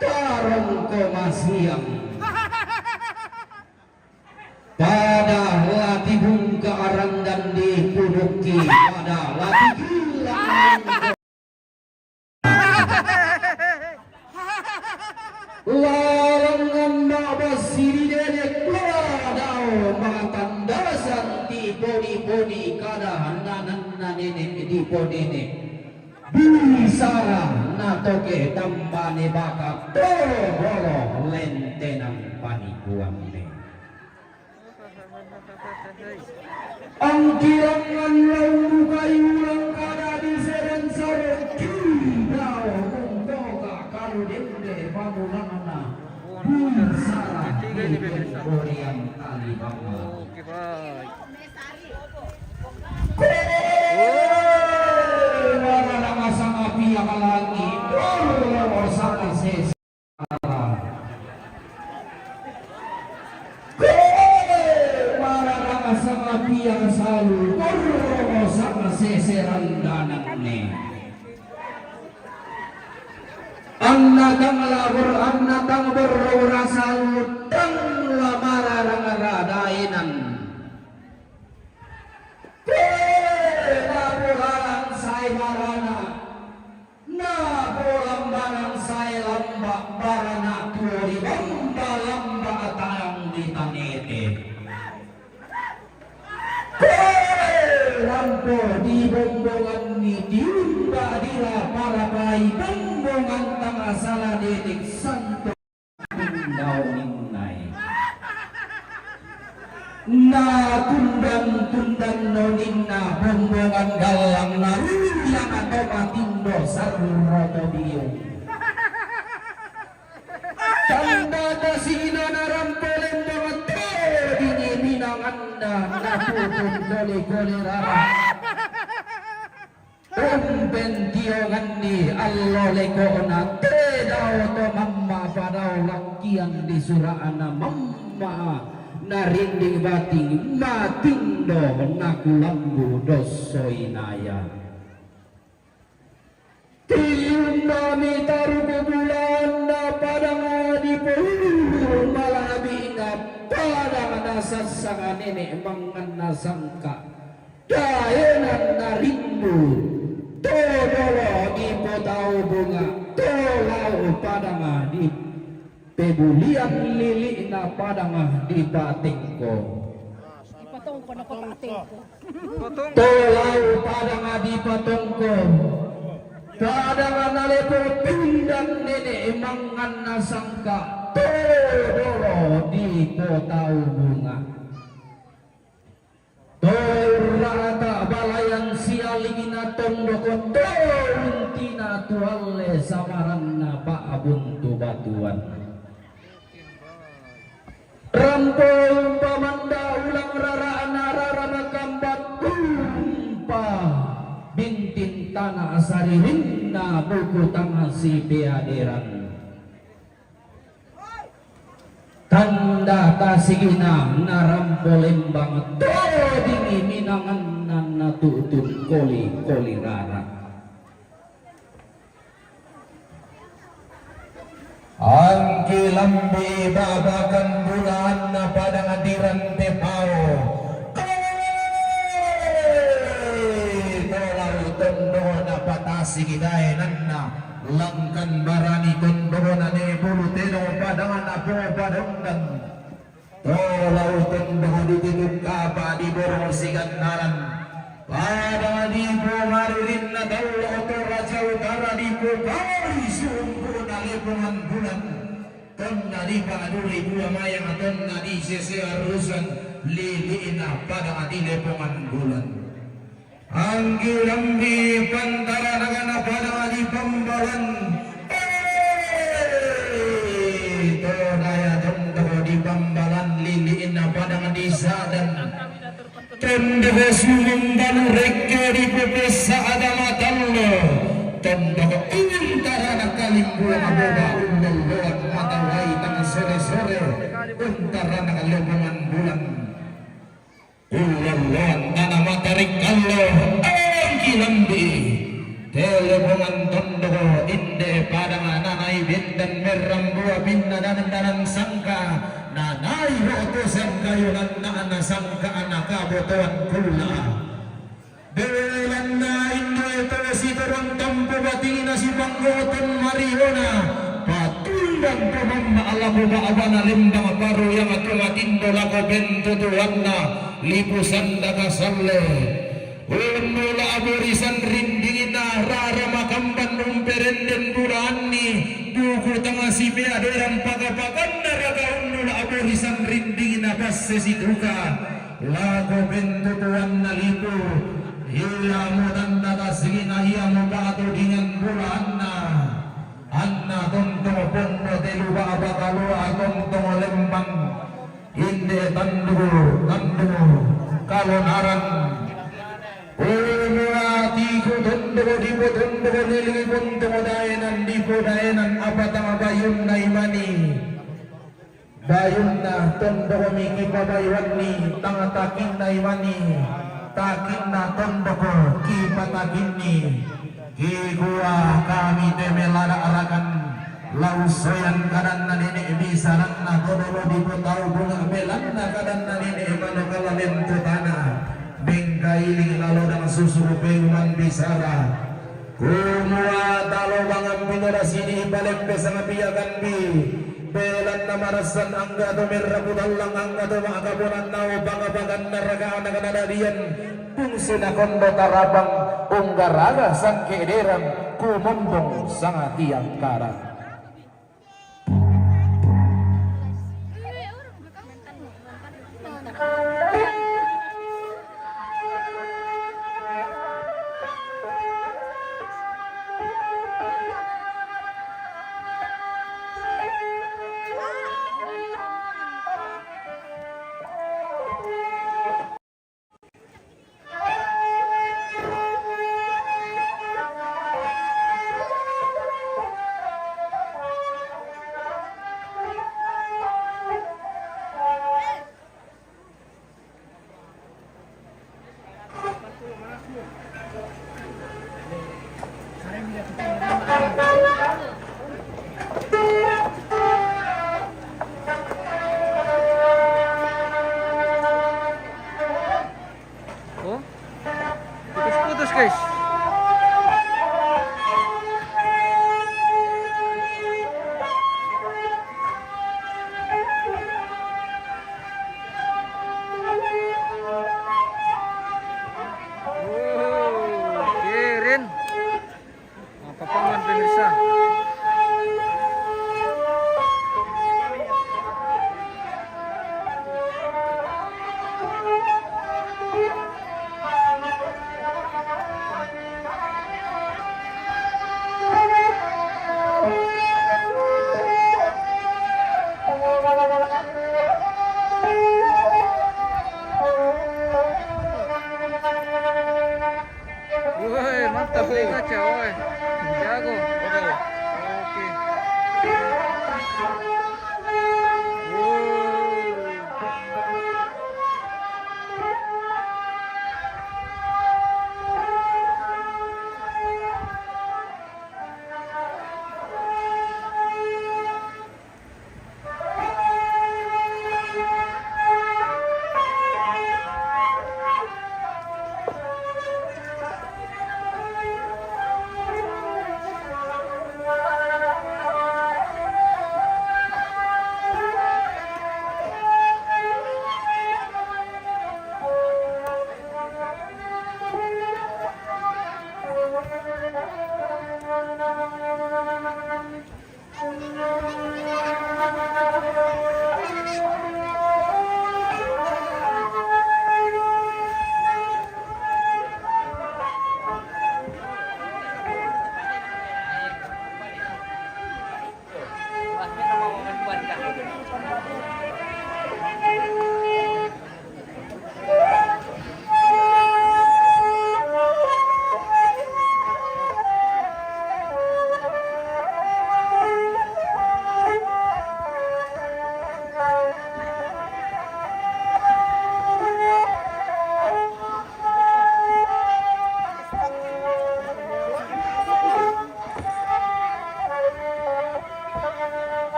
Tarong ko masiyang. Pada latibung kearandan di punuki pada latigilang larangan mabasiri dedek ladau matandasan di bodi kada nananna nenek di bodene bisara natoke tambane bakap bolo lentenang panikuan ne ang kirangan launu kayulang kada di seren sarong kilaw kumboga kalu dende pamunana bisara Korean Alibaba. Oke, baik. Wala na sang api ang langit o sa ses sang api ang salu o sa seserandanan ne ang natang berrasal tang lamararangradainan nabulang say marana nabulang barang say lambak barana turi bamba masalah didik santo ninai na tundang noninna bombongan galang na yang atau matindo sarroto diyo tanda dasina narampolen banget dini minanganda napupun kole rara Umpentiyangan ni Allah lekona tedao to mamma padao langkian di surana mamma narinding bating matindo nakulambu dosoinaya tiyum nami tarugo bulan na padang di pohulu malabi na padang nasasanga nenek mangan nasangka dayanan narindu todolo di potau bunga tolau padanga di pebulian lili na padanga di batingko Ipatong ko na ko pating ko. tolau padanga di patongko padanga nalepo pindang nenek mangan nasangka todolo di potau bunga Torata balayan sialingina tondokon Toruntina tualle samaranna ba'abuntu batuan Rampol pamanda ulang raraan rarana kambat umpa bintin tanah asaririnna buku tangasi peaderan tanda kasigina narampolen banget dini minangan natutun koli rara angki lambi babakan bulan na pada ngadiran tepao tolau tondo na patasi gidaenan na langkan barani tondona ne bulu teno padangan apo padangdan tolau tondona ditiluk kapa di borong sigandaran pada di pomaririn na daulah to raja utara di pomari sumpuna lepungan bulan tonna di paduri dua mayang tonna di sese arusan liliina pada di lepungan bulan Anggilang di pantara dengan pada di pembalan Todaya contoh di pembalan liliin pada di sadan Tendega sumban reke di pepesa ada matallo Tendega ingin tarana kalimbulan aboba undol lewat mata wai tang sore-sore Untarana kalembungan bulan Ulan tanah matarik Allah angkilambi telepongan tondo inde padang nanai bintan merambua binna danan sangka nanai roto sangkayunan nana sangka anak kabotoan kula belan na indo ito si turang tampo batina si panggoton mariona patundang pamama alamu maabana limbang paru yang atumatindo lako bento tuwanna lipusan daga salle ulmula aburisan rindingina rara makamban numperenden burani buku tengah si peaderan pagapakan naraga ulmula aburisan rindingina basse si duka lago bento tuwanna lipu hila mudan daga sigina ia mubato dengan bulanna anna tontong pondo teluba abakalu tontong lembang inde tandu kalonaran umurati ko tondo di po tondo nili punto daenan di po daenan apatang bayun na imani bayun na tondo miki pabaywan ni tangatakin na imani takin na tondo ko kipatakin ni Higua kami temelara arakan lausoyan kadan na nini bisaran na kodolo di putau bunga belan na kadan na nini manokala lento tanah bengkailing lalu dan susurupe uman bisara kumua talo bangang pinora sini balik besang piyakan bi belan na marasan angga to merrapudalang angga to makabunan nao bangabagan naraga anak nadadian Pungsi na kondo tarabang unggaraga sang kederang kumombong sang tiang karat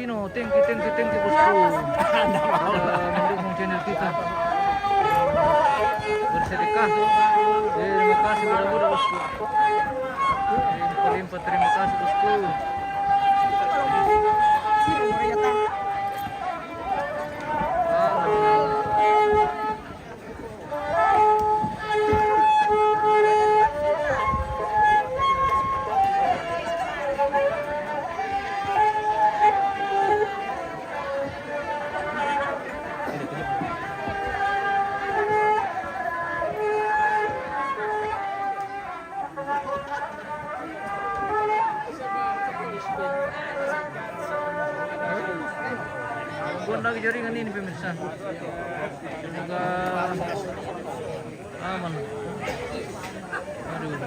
Sino. Thank you bosku. Mendukung channel kita. Bersedekah. Terima kasih budak-budak bosku. Limpah terima kasih bosku. Buat lagi jaringan ini pemirsa. Semoga aman. Aduh.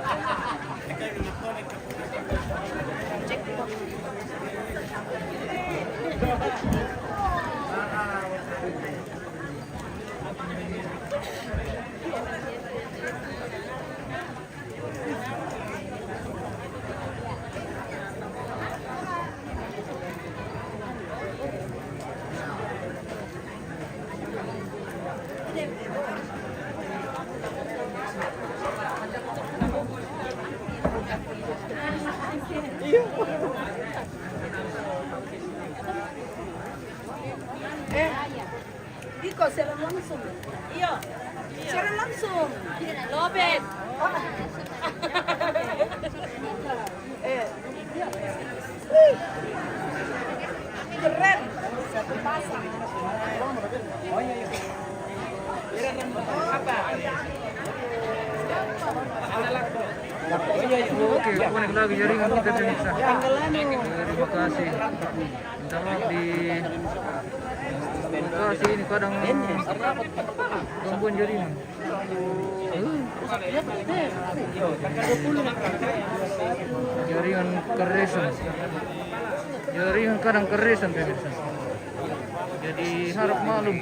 Iko, serang langsung. Iya. Serang langsung. Lobet. Keren. Satu pasang. Oh iya. Apa? Oke, connect lagi jaringan kita pemirsa. Terima kasih. Minta maaf di lokasi ini kadang gangguan jaringan. Jaringan keresan. Jaringan kadang keresan pemirsa. Jadi harap maklum.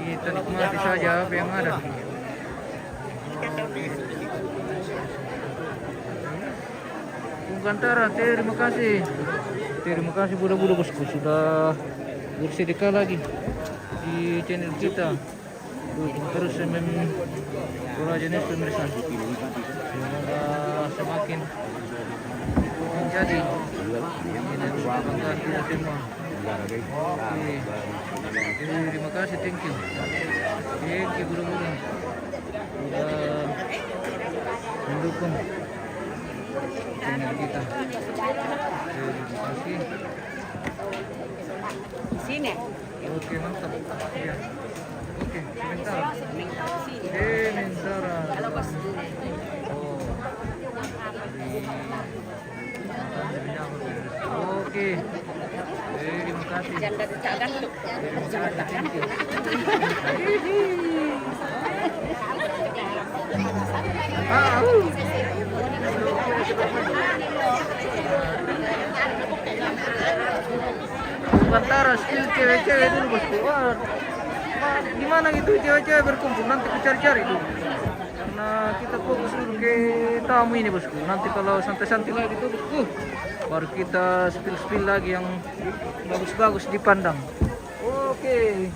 Kita nikmati saja apa yang ada. Kantara, terima kasih. Terima kasih budak-budak bosku sudah bersedekah lagi di channel kita. Terus rajin pemirsa. Semoga semakin menjadi kebanggaan kita semua. Oke. Terima kasih, thank you budak-budak sudah mendukung channel kita. Terima kasih. Sini. Oke, mantap. Ya. Oke, sebentar. Sementara. Oh. Oke. Terima kasih. Janda cagan tuh. Thank you. Kantara skill cewek-cewek dulu bosku. Wah, di mana gitu cewek-cewek berkumpul? Nanti aku cari-cari dulu. Karena kita fokus dulu ke tamu ini bosku. Nanti kalau santai-santai lagi tuh bosku, baru kita spill lagi yang bagus-bagus dipandang. Oke.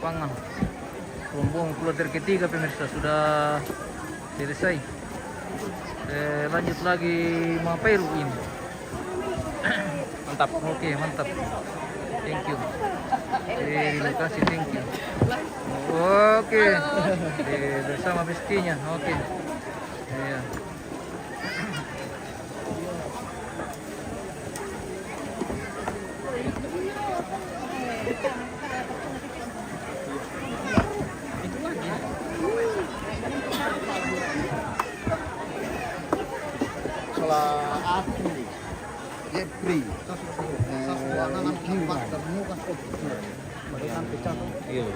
Pangan. Rombongan kloter ketiga pemirsa sudah selesai. Lanjut lagi Maperu ini. Mantap. Oke, mantap. Thank you. Terima kasih, thank you. Oke. Bersama bestinya. Oke. Iya. Jeffrey, Giwa, termuka Iya.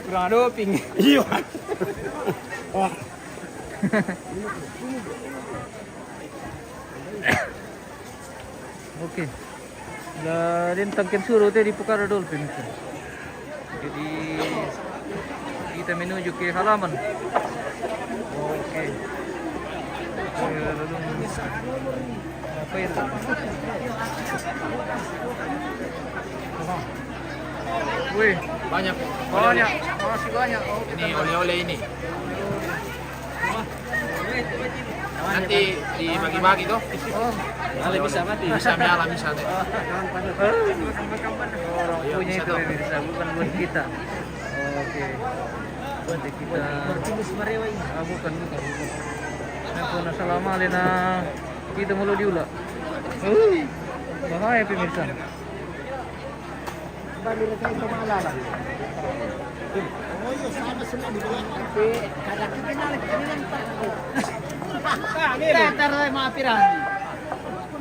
Kurang doping. Iya. Oke. Lah din tangkin suruh teh di Pucara Dolphin itu. Jadi kita menuju ke halaman. Oke. Apa itu? Wih, Banyak. banyak, masih banyak. Oh, Ini oleh-oleh ini. Nanti dibagi-bagi tuh. Oh, Bisa mati. Bisa menyala bisa. orang punya itu bisa bukan buat kita. Oke. Buat kita. Bukan. Nah, pun selama lena kita mulu diulah. Bahaya pemirsa.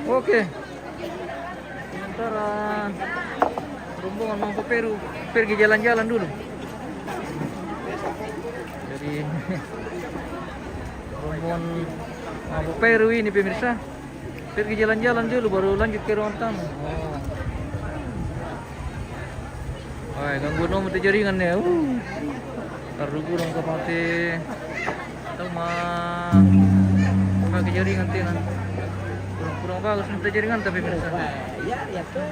Oke. Sementara rombongan mau ke Peru, pergi jalan-jalan dulu. Jadi rombongan mau ke Peru ini pemirsa, pergi jalan-jalan dulu baru lanjut ke ruang tamu. Ay, gangguan nomor di jaringan ya. Taruh kurang ke mati. Tahu mah pakai jaringan tinan. Kurang bagus untuk jaringan tapi pemirsa. Ya tuh.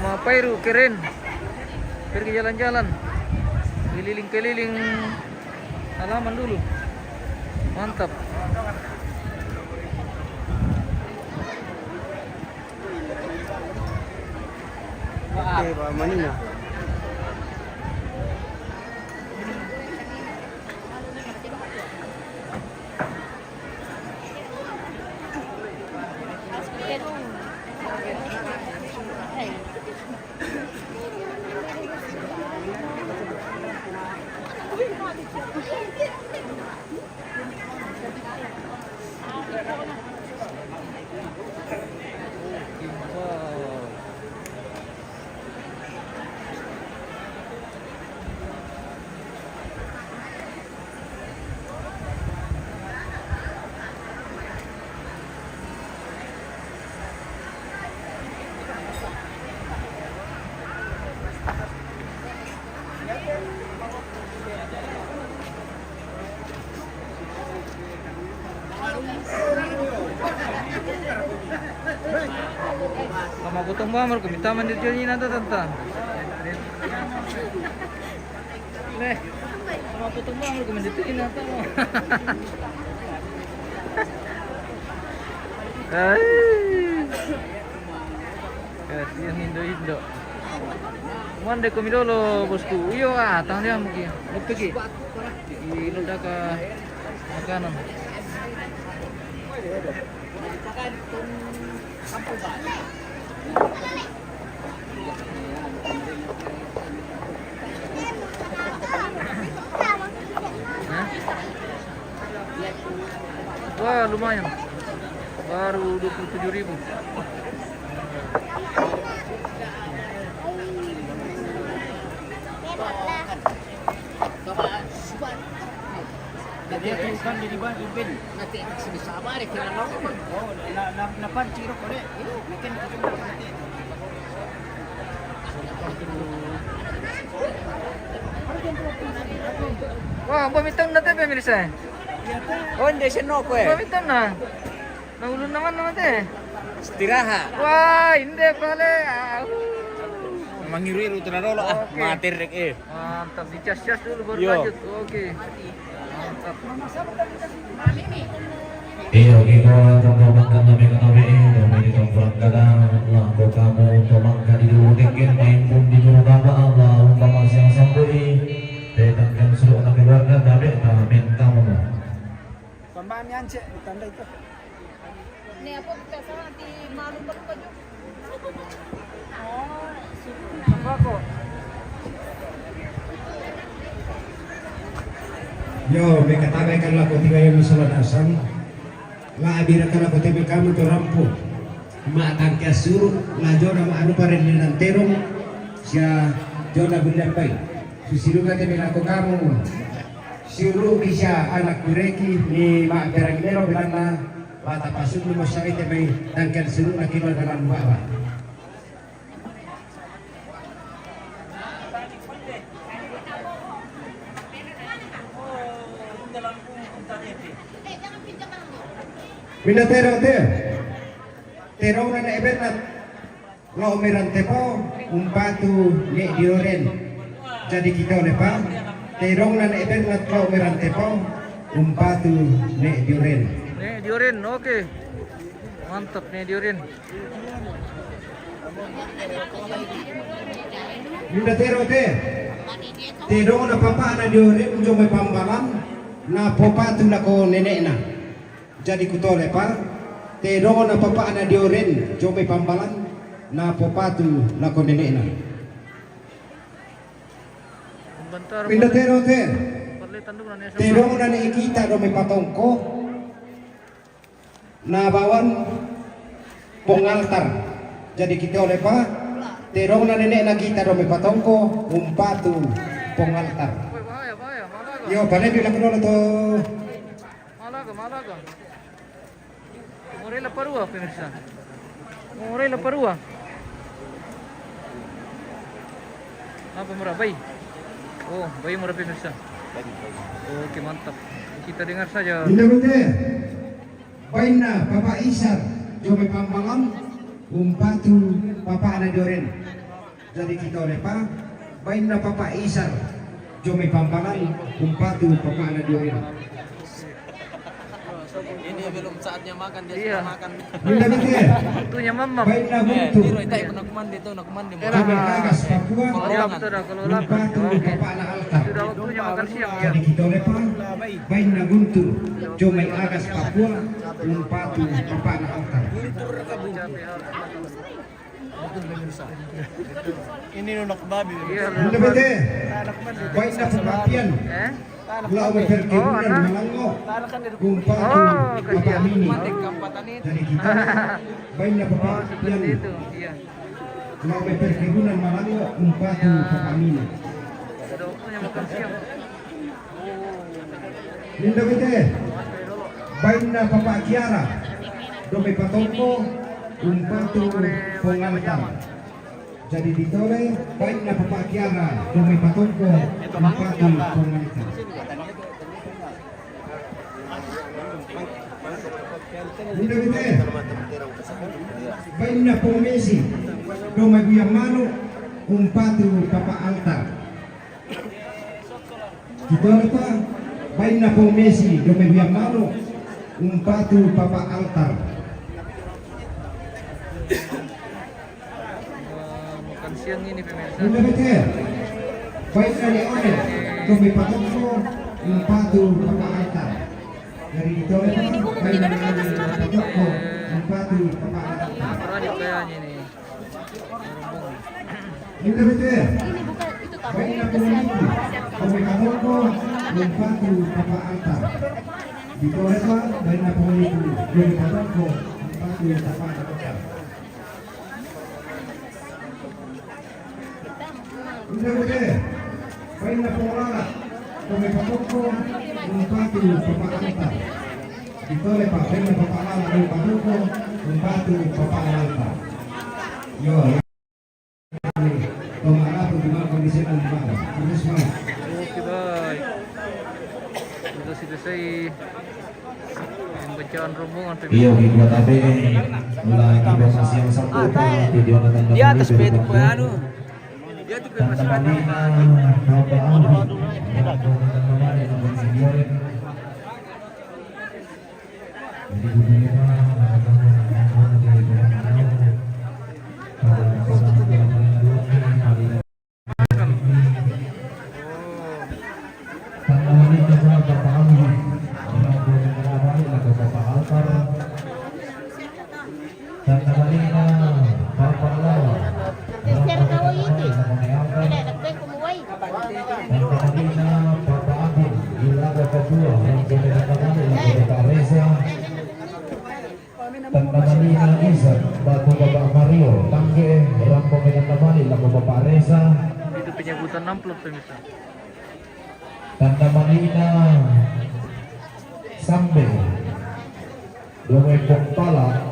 Rumah Peru keren. Pergi jalan-jalan. Keliling-keliling halaman dulu. Mantap. Oke, Pak Manina. Sama gotong bamar ko minta mandir jani nata tanta. Leh. Sama gotong bamar ko mandir jani nata mo. Ay. Kasihan Indo. Mande ko midolo bosku. Iyo tahan dia mungkin. Pergi. Iluda ka makanan. Wah lumayan, baru 27.000. Dia tuliskan di bawah Ibin. Nanti sama deh kira lo. Oh, lapan ciro kole. Mungkin nanti. Wah, pamitan na tayo pemirsa. Oh, hindi siya no ko Pamitan na. Nahulun naman te. Istirahat. Wah, hindi pala. Mangiru-iru terlalu ah, Oke. matir rek Mantap, dicas-cas dulu baru Yo. lanjut. Oke. Mantap. Iyo kita tomangkan nabi kanabi nabi tomang kadang lah kamu tomangkan di dulu deket main pun di dulu nama Allah umpama siang sambui datangkan seluruh anak keluarga Nih apa kita sana di malu perlu baju. Oh, Apa kok? Yo, may katagay ka lang ko tingay mo sa ladasan. Laabira ka lang ko tingay kamu to rampo. Maatang kaya suru, lajo na maano pa rin ng terong siya jo na binapay. Susilu ka tingay ako kamu. Suru siya anak kureki ni Maagdarang Nero bilang na bata pasok mo siya ito may tangkal suru na kimal ka ng bawa. Minatero te, terong na event na lo umirante po, umpatu ni dioren. Jadi kita oleh pa, terong na event na lo umirante po, umpatu ni dioren. Nih diorin, oke. Mantap nih diorin. Minatero te, terong na papa na dioren, unjong may pambalan, na popatu na ko nenek na. Jadi kutole pa, terong na papa na dioren, unjong may pambalan, na popatu na ko nenek na. Bentar. Minatero te, Perlitan dulu nih. terong na nakikita do may patongko na bawan pongaltar. Jadi kita oleh pa, terong na nenek nakita do may patongko umpatu pongaltar. Woi, bahaya, bahaya. Malaga. Yo, balik bilang dulu to. Malaga, Malaga. Morela Parua, pemirsa. Morela Parua. Apa murah bayi? Oh, bayi murah pemirsa. Oke, mantap. Kita dengar saja. Bila bete, baina Bapak Isar, jo may pambalan umpatu papa na doren. Jadi kita oleh pa, baina Bapak Isar, jo may pambalan umpatu papa na doren. Ini belum saatnya makan, dia Iya. sudah makan. Bila bete, Waktunya mamam. baina buntu. Tiro tayo nakumandi to, nakumandi mo. Kami agas Papua, Ya, betul dah kalau lapar. umpatu Oke. papa na altar. Sudah waktunya makan siang ya. Jadi kita oleh pa, baina buntu, jo may agas Papua, umpatu papa na altar. Ini nunak babi. Iya. Bila bete, baina pematian. Eh? Lau berkebunan anak. malango kan kumpatu Oh, papa kasihan. mini. kampatan itu. Jadi kita baina papa Oh, seperti pian. itu. Iya. Lau berkebunan malango kumpatu papa mini. Sudah waktunya makan siang. Linda bete, baina papa Kiara. Dome patongko kumpatu pongaltan. Jadi ditole baina papa Kiara. Dome patongko kumpatu pongaltan. Linda bete, baina pomesi. Dome buyang mano kumpatu papa altar. Ditole pa baina pomesi. Dome buyang mano kumpatu papa altar. Makan siang ini pemirsa. Linda bete, baina ni onen. Dome patongko kumpatu papa altar. Dari ditole pa baina ni onen patongko kumpatu papa altar. Radit kayaknya nih. Rombongan. Linda bete, ini bukan itu tahu baina kesian pomesi. Dome patongko kumpatu papa altar. Ditole pa baina pomesi. Dome patongko kumpatu papa altar. Linda bete, baina pomolala. Dome patongko kumpatu papa altar. Ditole pa baina papa alala. Dome patongko kumpatu papa altar. Yo, Tomara pertemuan kondisi Alfa. Terus mas. Oke baik. Sudah selesai pembacaan rombongan pemirsa. Iya, kita tapi mulai kita masih yang satu video nonton Di atas bed po ano. Dia tuh dan masih tadi Tanda Malina Bapak Lawa Sister kaway ito. Lamonelkan. Wala, nagpay kumuway. Tanda Malina Bapak Agung Ilaga Kedua yang kemudian kembali lagi Bapak Reza. Tanda Malina Isan Batu Bapak Mario Tangge Rampo Medan kembali lagu Bapak Reza. Itu penyebutan amplop pemirsa. Tanda Malina Sambe Lumai Pala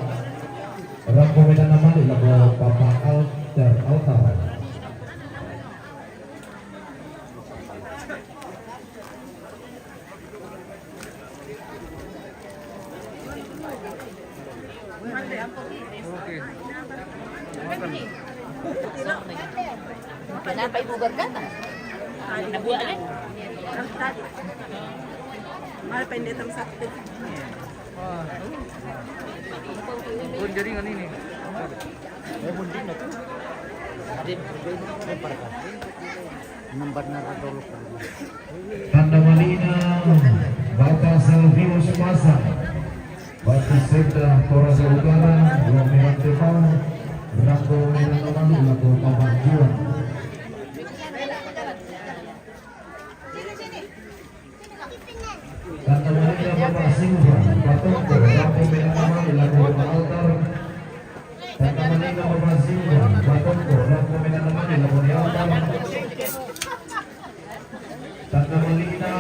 Rampo Medan kembali lagu Bapak Altar. Oke. Kenapa ibu berkata? Nabualin. Wah. Oh, jaringan ini. Tanda Malina Bapak Salvio Sumasa Batu Sekda Toraja Utara Dua Merah Tepal Rampo Medan kembali lagu Bapak Juan. Tanda Malina Bapak Singwa Batoko Rampo Medan kembali lagu Bapak Altar. Tanda Malina Bapak Singwa Batoko Rampo Medan kembali lagu Altar. Tanda Malina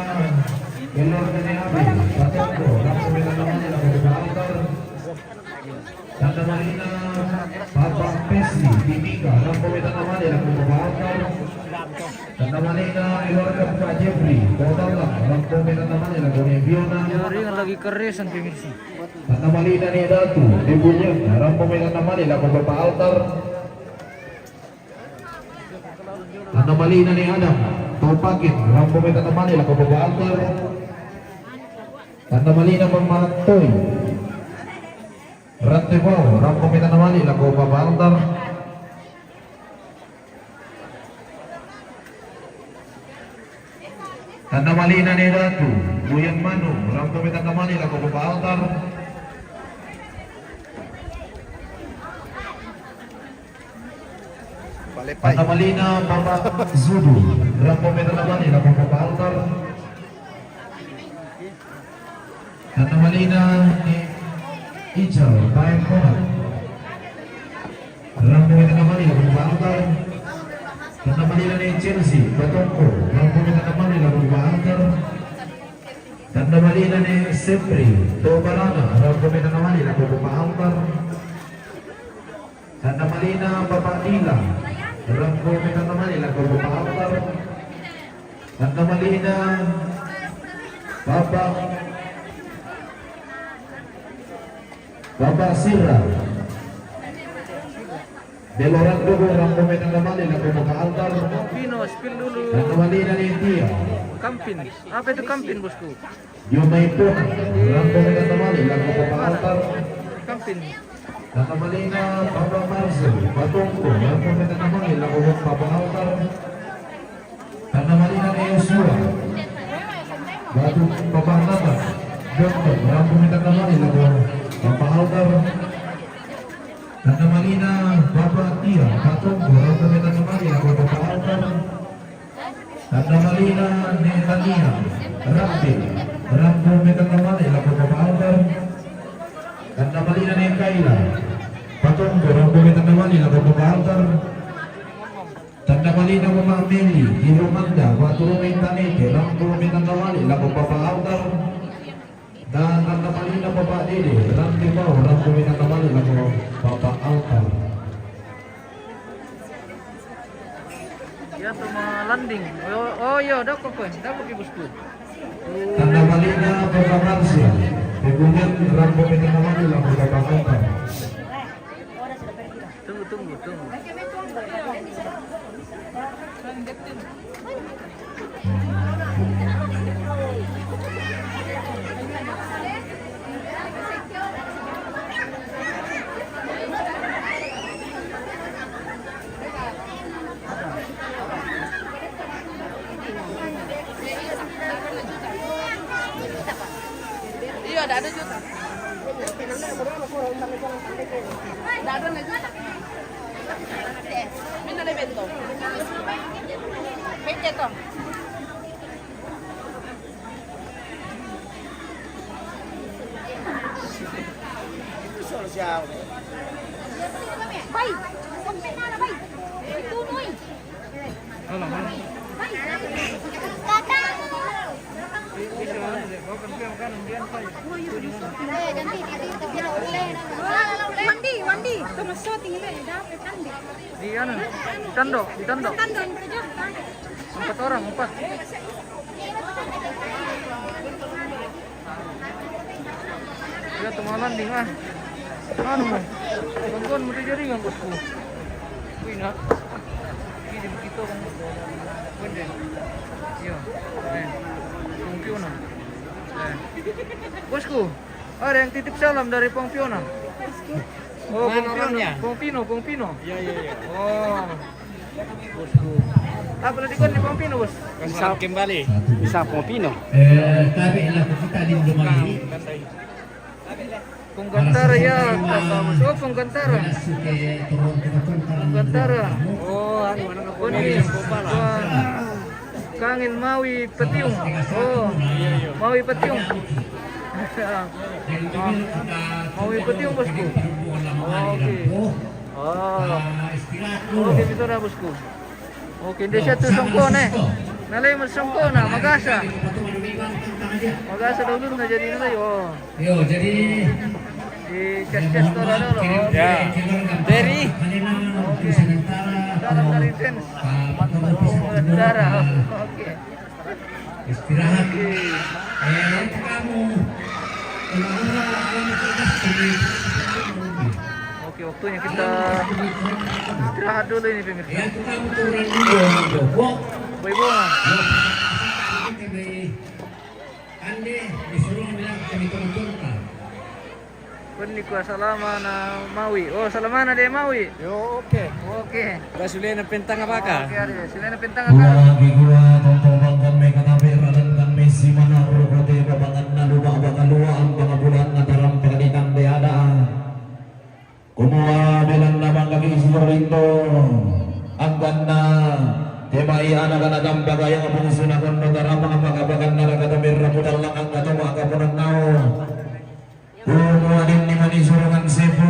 Kelor Keneabi Batoko Rampo Medan kembali lagu Bapak Altar. Tanda Malina Bapak Pesli Timika Rampo Medan kembali lagu Bapak Altar. Tanda Malina keluarga Pak Jeffrey Kodala Rampo Medan kembali lagu Biona. Jaringan lagi keresan pemirsa. Tanda Malina ni Datu Debunya Rampo Medan kembali lagu Bapak Altar. Tanda Malina ni Adam Topakin Rampo Medan kembali lagu Bapak Altar. Tanda Malina Mematoy Rantebau Rampo Medan kembali lagu Bapak Altar. Tanda Malina ni Datu Buyan Manu Rampo Medan kembali lagu Bapak Altar. Tanda Malina Bapak Zudu Rampo Medan kembali lagu Bapak Altar. Tanda Malina ni Ijal Bayan Konat Rampo Medan kembali lagu Bapak Altar. Tanda Malina ni Chelsea Batoko Rampo Medan kembali lagu Bapak Altar. Tanda Malina ni Sepri Tobarana Rampo Medan kembali lagu Bapak Altar. Tanda Malina Bapak Dila Rampo Medan kembali lagu Bapak Altar. Tanda Malina Bapak Sira Deloran Dogo Rampo Medan kembali lagu Bapak Altar. Pino, spill dulu. Tanda Malina ni Tia Kampin. Apa itu kampin, bosku? Yumay Puna Rampo Medan kembali lagu Bapak Altar. Kampin. Tanda Malina Bapak Marcel Batongko Rampo Medan kembali lagu Bapak Altar. Tanda Malina ni Yosua Batu Bapak Nata Dokter Rampo Medan kembali lagu Bapak Altar. Tanda Malina Bapak Tia Batongko Rampo Medan kembali lagu Bapak Altar. Tanda Malina Netania Rampi Rampo Medan kembali lagu Bapak Altar. Tanda Malina ni Kaila Batongko Rampo Medan kembali lagu Bapak Altar. Tanda Malina Bapak Meli Hirumanda Batu Rumah Tanete Rampo Medan kembali lagu Bapak Altar. Dan Tanda Malina Bapak Dede Rampi Bau Rampo Medan kembali lagu Bapak Altar. Ya, tuh mau landing. Oh iya, dapat poin. Dapat ke bosku. Tanda Malina Bapak Marsya Kemudian Rampo Medan kembali lagu Bapak Altar. Tunggu. Iya, ada juga. Dadan aja. Mina le bento. Peke to. Solo siya. Bay, sampai na bay. Itu noy. Hala, hala. Bay. Kakak. Bisa ano deh, kau kan piang kanan dian pa. Wandi, Thomas shooting ile, dapat kandi. Di ano? Tando, di tando. Tando yang kerja. 4 orang, 4. Ya teman landing ah. Anu mo? Banggon mo jadi ngang bosku. Uy na. Ini begitu kan. Wende. Yo. Pong Fiona. Bosku, ada yang titip salam dari Pong Fiona. Oh, Pong Pino. Iya. Oh. Bosku. Apa tadi kon di Pong Pino, Bos? Bisa kembali. Bisa Popino. Tabi lah kita di rumah ini. Pong Gantara ya, Bos. Oh, Pong Gantara. Pong Gantara. Oh, Oh, ini Kangil Maui Petiung. Oh, Maui Petiung. Maui Petiung, Bosku. Oh, oke. Oke, itu dah, Bosku. Oke, dia satu songko nih. Nalai mas songko na, magasa. Magasa dulu na jadi nalai. Oh, Yo, jadi di cas-cas tu dah dulu. Ya. Dari Oke. Dalam dari fans. Darah. Oke. istirahat. Oke. Kamu Oke, waktunya kita istirahat dulu ini pemirsa. ya kamu turun dulu. Ibu, Ande disuruh bilang kami turun. Kundi kuasa lama na Maui. Oh, salamana de Maui. Yo, oke. Oke. Gasolina pentang apa kah? Oke, ada. Sila na pintang akan. Gua tontonan kami katabi radan kami si mana rokote babangan na luma bakalua ang mga bulan na taram pagalitan de ada. Kumua bilang na bang kami Florindo. Ang ganda. Temai anak anak gambar yang bungsu na kono taram mga pagabagan na katabi rapudan lang ang gato mga kapunan nao. Umuadin ni mani surungan sepu.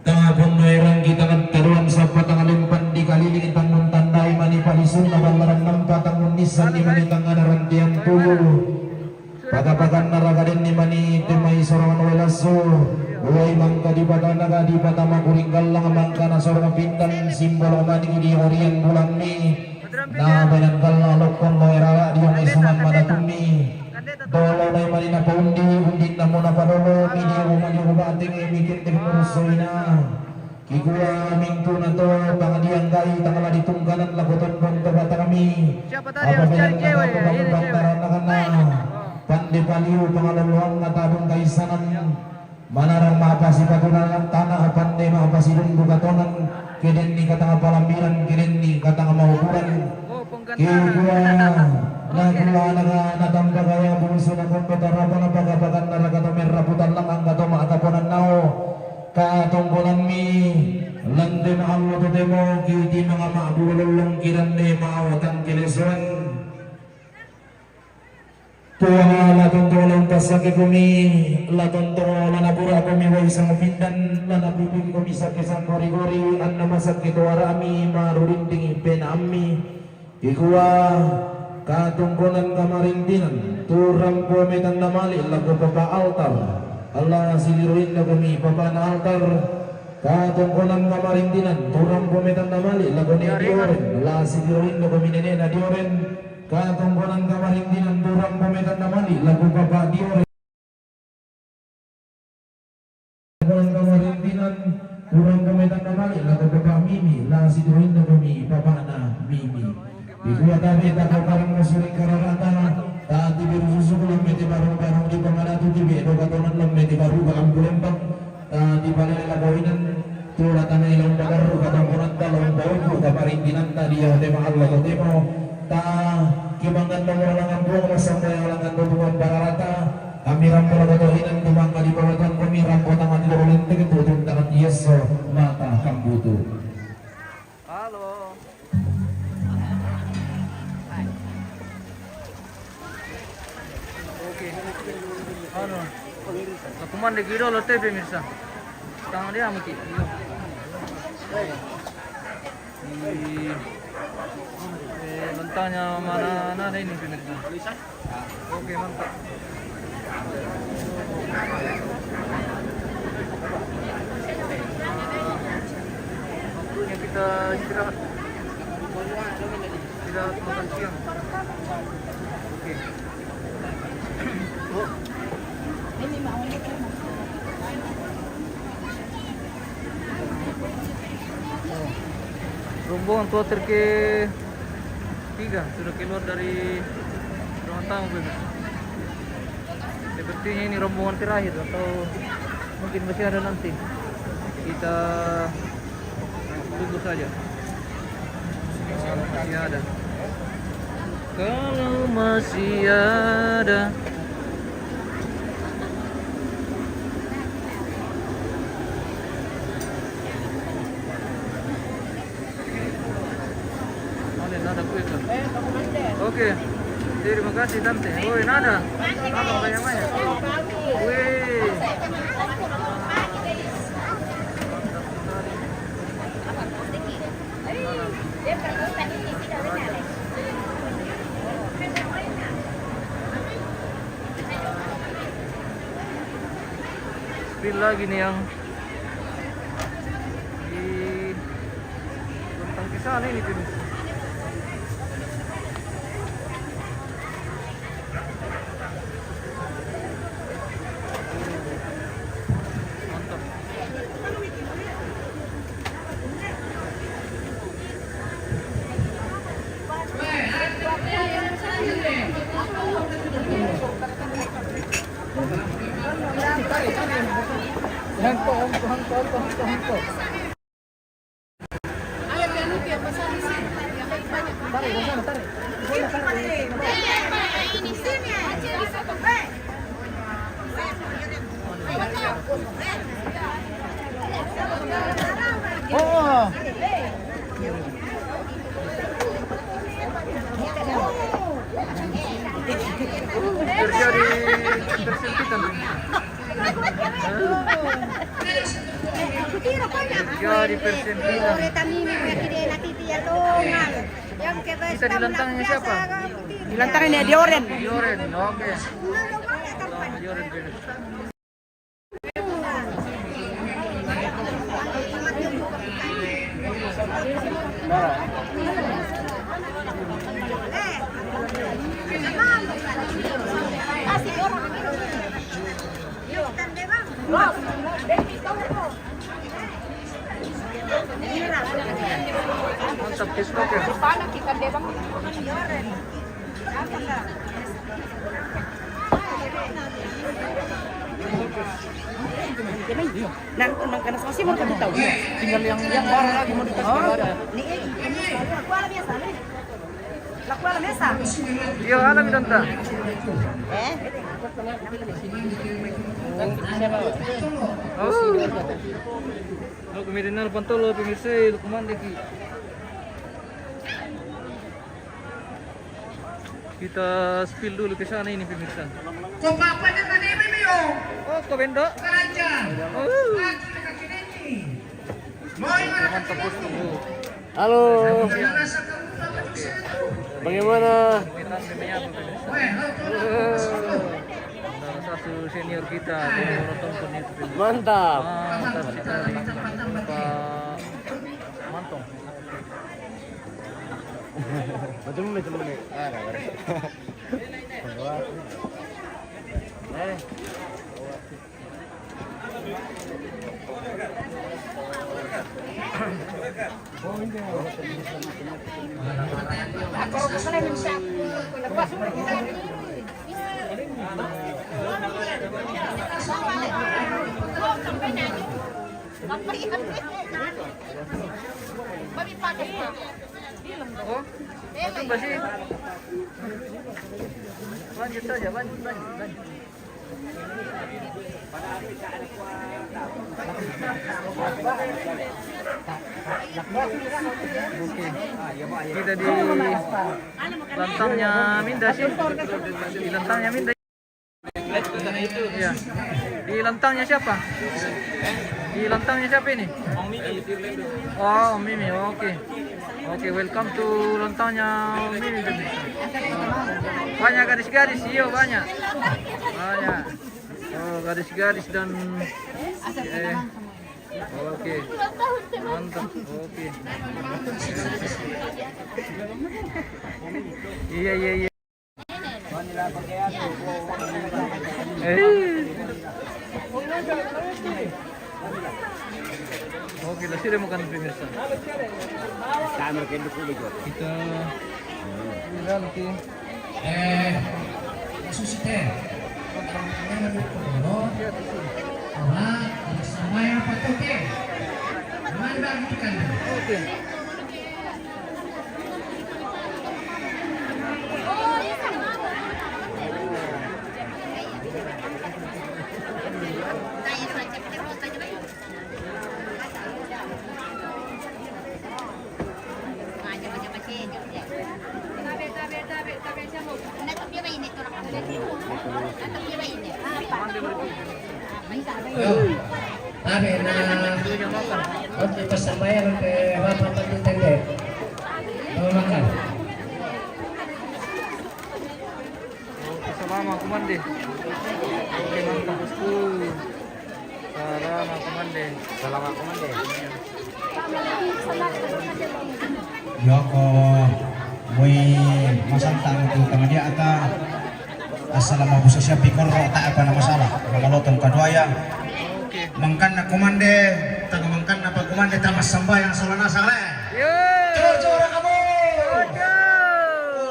Tapon noirang kita kan taruan sapat tangalimpan di kaliling tangun tandai mani palisun na balaran nampa tangun nisan ni mani tangan rantian tubuh. Pagapagan naragaden ni mani temai surungan welaso. Uway mangka di bata naga di bata makuringgal lang mangka na surungan pintan simbol mani di orian bulan ni. Na benangkal na lokong noirala di may suman madatumi. Dolo na mali na paundi, undin na muna panolo, mini umani umating mikir teknolosoy na. Kikuha mingko na to, pangadiang gay, tangala ditungganan lagoton bang tabata kami. Siapa tadi yang cari cewek ya? Ini cewek. Pantaran na kana, pandepaliw pangaluluang natabong kaisanan. Manarang maapasi patunan ng tanah, pande maapasi dun bugatonan. Kiden ni katanga palambiran, kiden ni katanga mahukuran. Oh, Ponggantara. Kikuha. Nagula na natamba kaya bungsu na kung katarapa na pagabagan na ragato meraputan lang ang gato maatapunan nao katungkulan mi lande maawo to demo kiti mga maabulolong kiran ne maawatan kilesuan tuwa latong pasake kumi latong lanapura kumi wa isang pindan lanapipin kumi sa kisang gori-gori ang namasak kito arami marurinding penami ikuwa katungkulan kamarintinan turang pumitan na mali lago papa altar Allah siliruin na kami papa na altar katungkulan kamarintinan turang pumitan na mali lago ni dioren Allah siliruin na kami nene na dioren katungkulan kamarintinan turang pumitan na mali lago papa dioren katungkulan kamarintinan turang pumitan na mali lago papa mimi Allah siliruin na kami papa na mimi. Ikuya tabi tako karang masuling kararata taati biru susu kulang meti barong di pangadatu tibi edo katonan lang meti baru bakam kulembang taati palele lagoinan tula tanah ilang bagaru katang kunat talong bawang kaparintinan tadi ya tema Allah ko temo ta kibangan nomor langan buang masambay langan tutuan bararata kami rampo lagatohinan tumangka di bawatan kami rampo tangan di ulente ketutun tangan yes kumanda gitu loh teh pemirsa. Tangan dia mati. Di bentangnya mana ini pemirsa. Oke mantap. Waktunya kita istirahat. Istirahat makan siang. Oke. Rombongan kloter ke 3 sudah keluar dari ruang tamu pemirsa. Sepertinya ini rombongan terakhir atau mungkin masih ada nanti. Kita tunggu saja. Kalau masih ada. Kalau masih ada. Nada kuika. Oke. Terima kasih tante. Woi, nada. Apa banyak-banyak? Wih. Spill lagi nih yang di tentang kisah ini tuh. Terjadi tersempitan. Terjadi persempitan. Kita dilantangnya siapa? Dilantangnya Dioren. Dioren, oke. Dioren. Mantap TikTok ya. Nang karena masih mau kamu tahu. Tinggal yang baru lagi mau dikasih kabar. Laku ala biasa. Iya, alam tante. Oh. Lo kemudian pantolo pemirsa itu kemana ki? Kita spill dulu ke sana ini pemirsa. Kok papanya tadi Mimio? Oh, kok benda? Keraja. Oh. Mantap bos. Halo. Bagaimana? Salah satu senior kita di Monotonton itu. Mantap. Mantap sekali. Pak Mantong. Betul nih. Oh, itu masih. Lanjut saja, lanjut. Oke. Kita di lantangnya Minda sih. Di lantangnya Minda. itu ya. Di lantangnya siapa? Di lantangnya siapa ini? Om Mimi. Oh, Om Mimi. Oke. Oke, welcome to lantangnya Om Mimi. Banyak gadis-gadis, iya banyak. Banyak. Oh, gadis-gadis dan oke. Mantap. Oke. Iya, iya, iya. Oke, lah sudah makan pemirsa. Kita nanti Susi teh. Wah, sama yang apa tuh teh? Mana bukan? oke. Tabe na oke bersama ya ke bapak pendidikan deh. Mau makan. Oke, salamat kumande. Oke, mantap bosku. Salamat kumande. Salamat kumande. Yoko muy masantang tu kemudian ata assalamualaikum siya pikor tak apa na masalah magalotong kadwaya mangkan na kumande taga mangkan na pagkumande tamas sambayang salana sale jor kamu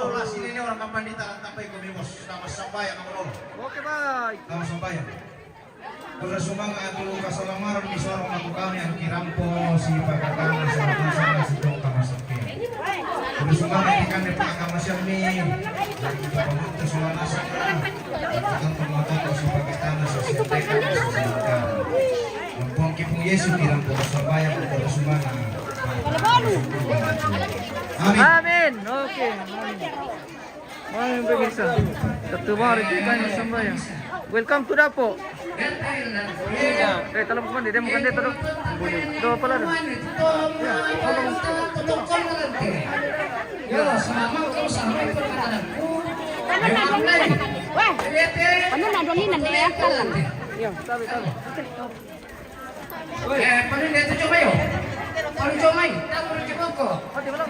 oh las ini orang kapandita lang tapay kumimos tamas sambayang kamu Oke, baik. tamas sambayang Bersumang atu kasalamaran di sorong aku kami ang kirampo si pagkakama sa kasama si Tong Kamasaki. Bersumang ikan di pagkakama siya ni lagi pamunto sa lanasa ka ang pamatoto si pagkakama sa siyenteka sa siyenteka. Magpuang kipong Yesu kirampo sa bayan ko bersumang Amin. Amin. Oke. Amin pemirsa. Satu hari kita yang sembahyang. Welcome to Dapo. Tolong kumandi, dia makan dia tolong. Do pala do. Yo, sama kau sama perkataanku. Wah, ano na dali nanti ya kan? Iya, tabi. Paling dia tu coba yo. Paling coba, tak boleh coba kok. Oh, di mana?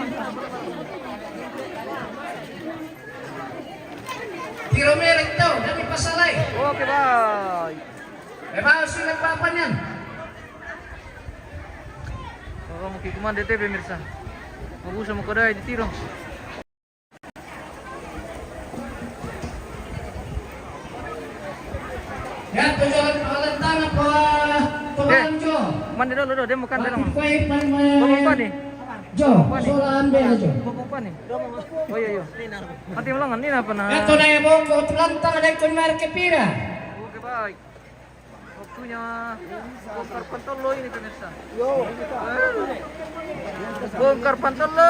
Tiro merek tau, dami pasalay. Oke, baik. Memang sih papan yan. Kalau mau kumandi teh pemirsa. Mau sama kodai di tiro. Ya, tujuan alat tangan pa Tuhanjo. Mandi dulu, dia makan dalam. Kuai pan Bapak nih. Jo, solan be aja. Bapak nih. Oh iya. Nanti ulangan ini apa nah? Ito na yung ko tulantang ada kun marke pira. Oke, baik. Waktunya bongkar pantolo ini pemirsa. Bongkar pantolo.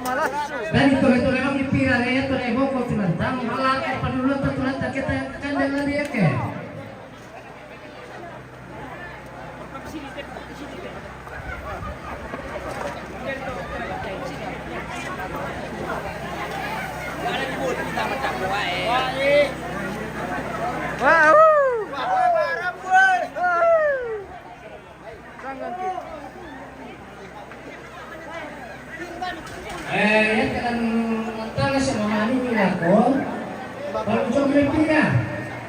Malas. Dan ito na yung pira na ito na yung ko tulantang malaki padulot at tulantang kita kandang dia ke. Wow. Jangan kita. Yan kan tanga sa mga nila ko. Bago jom may pira.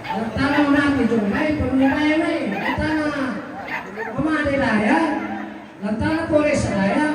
Ang tanga mo natin jom may pamilya na eh. Ang tanga pamadilaya. Ang tanga pores raya.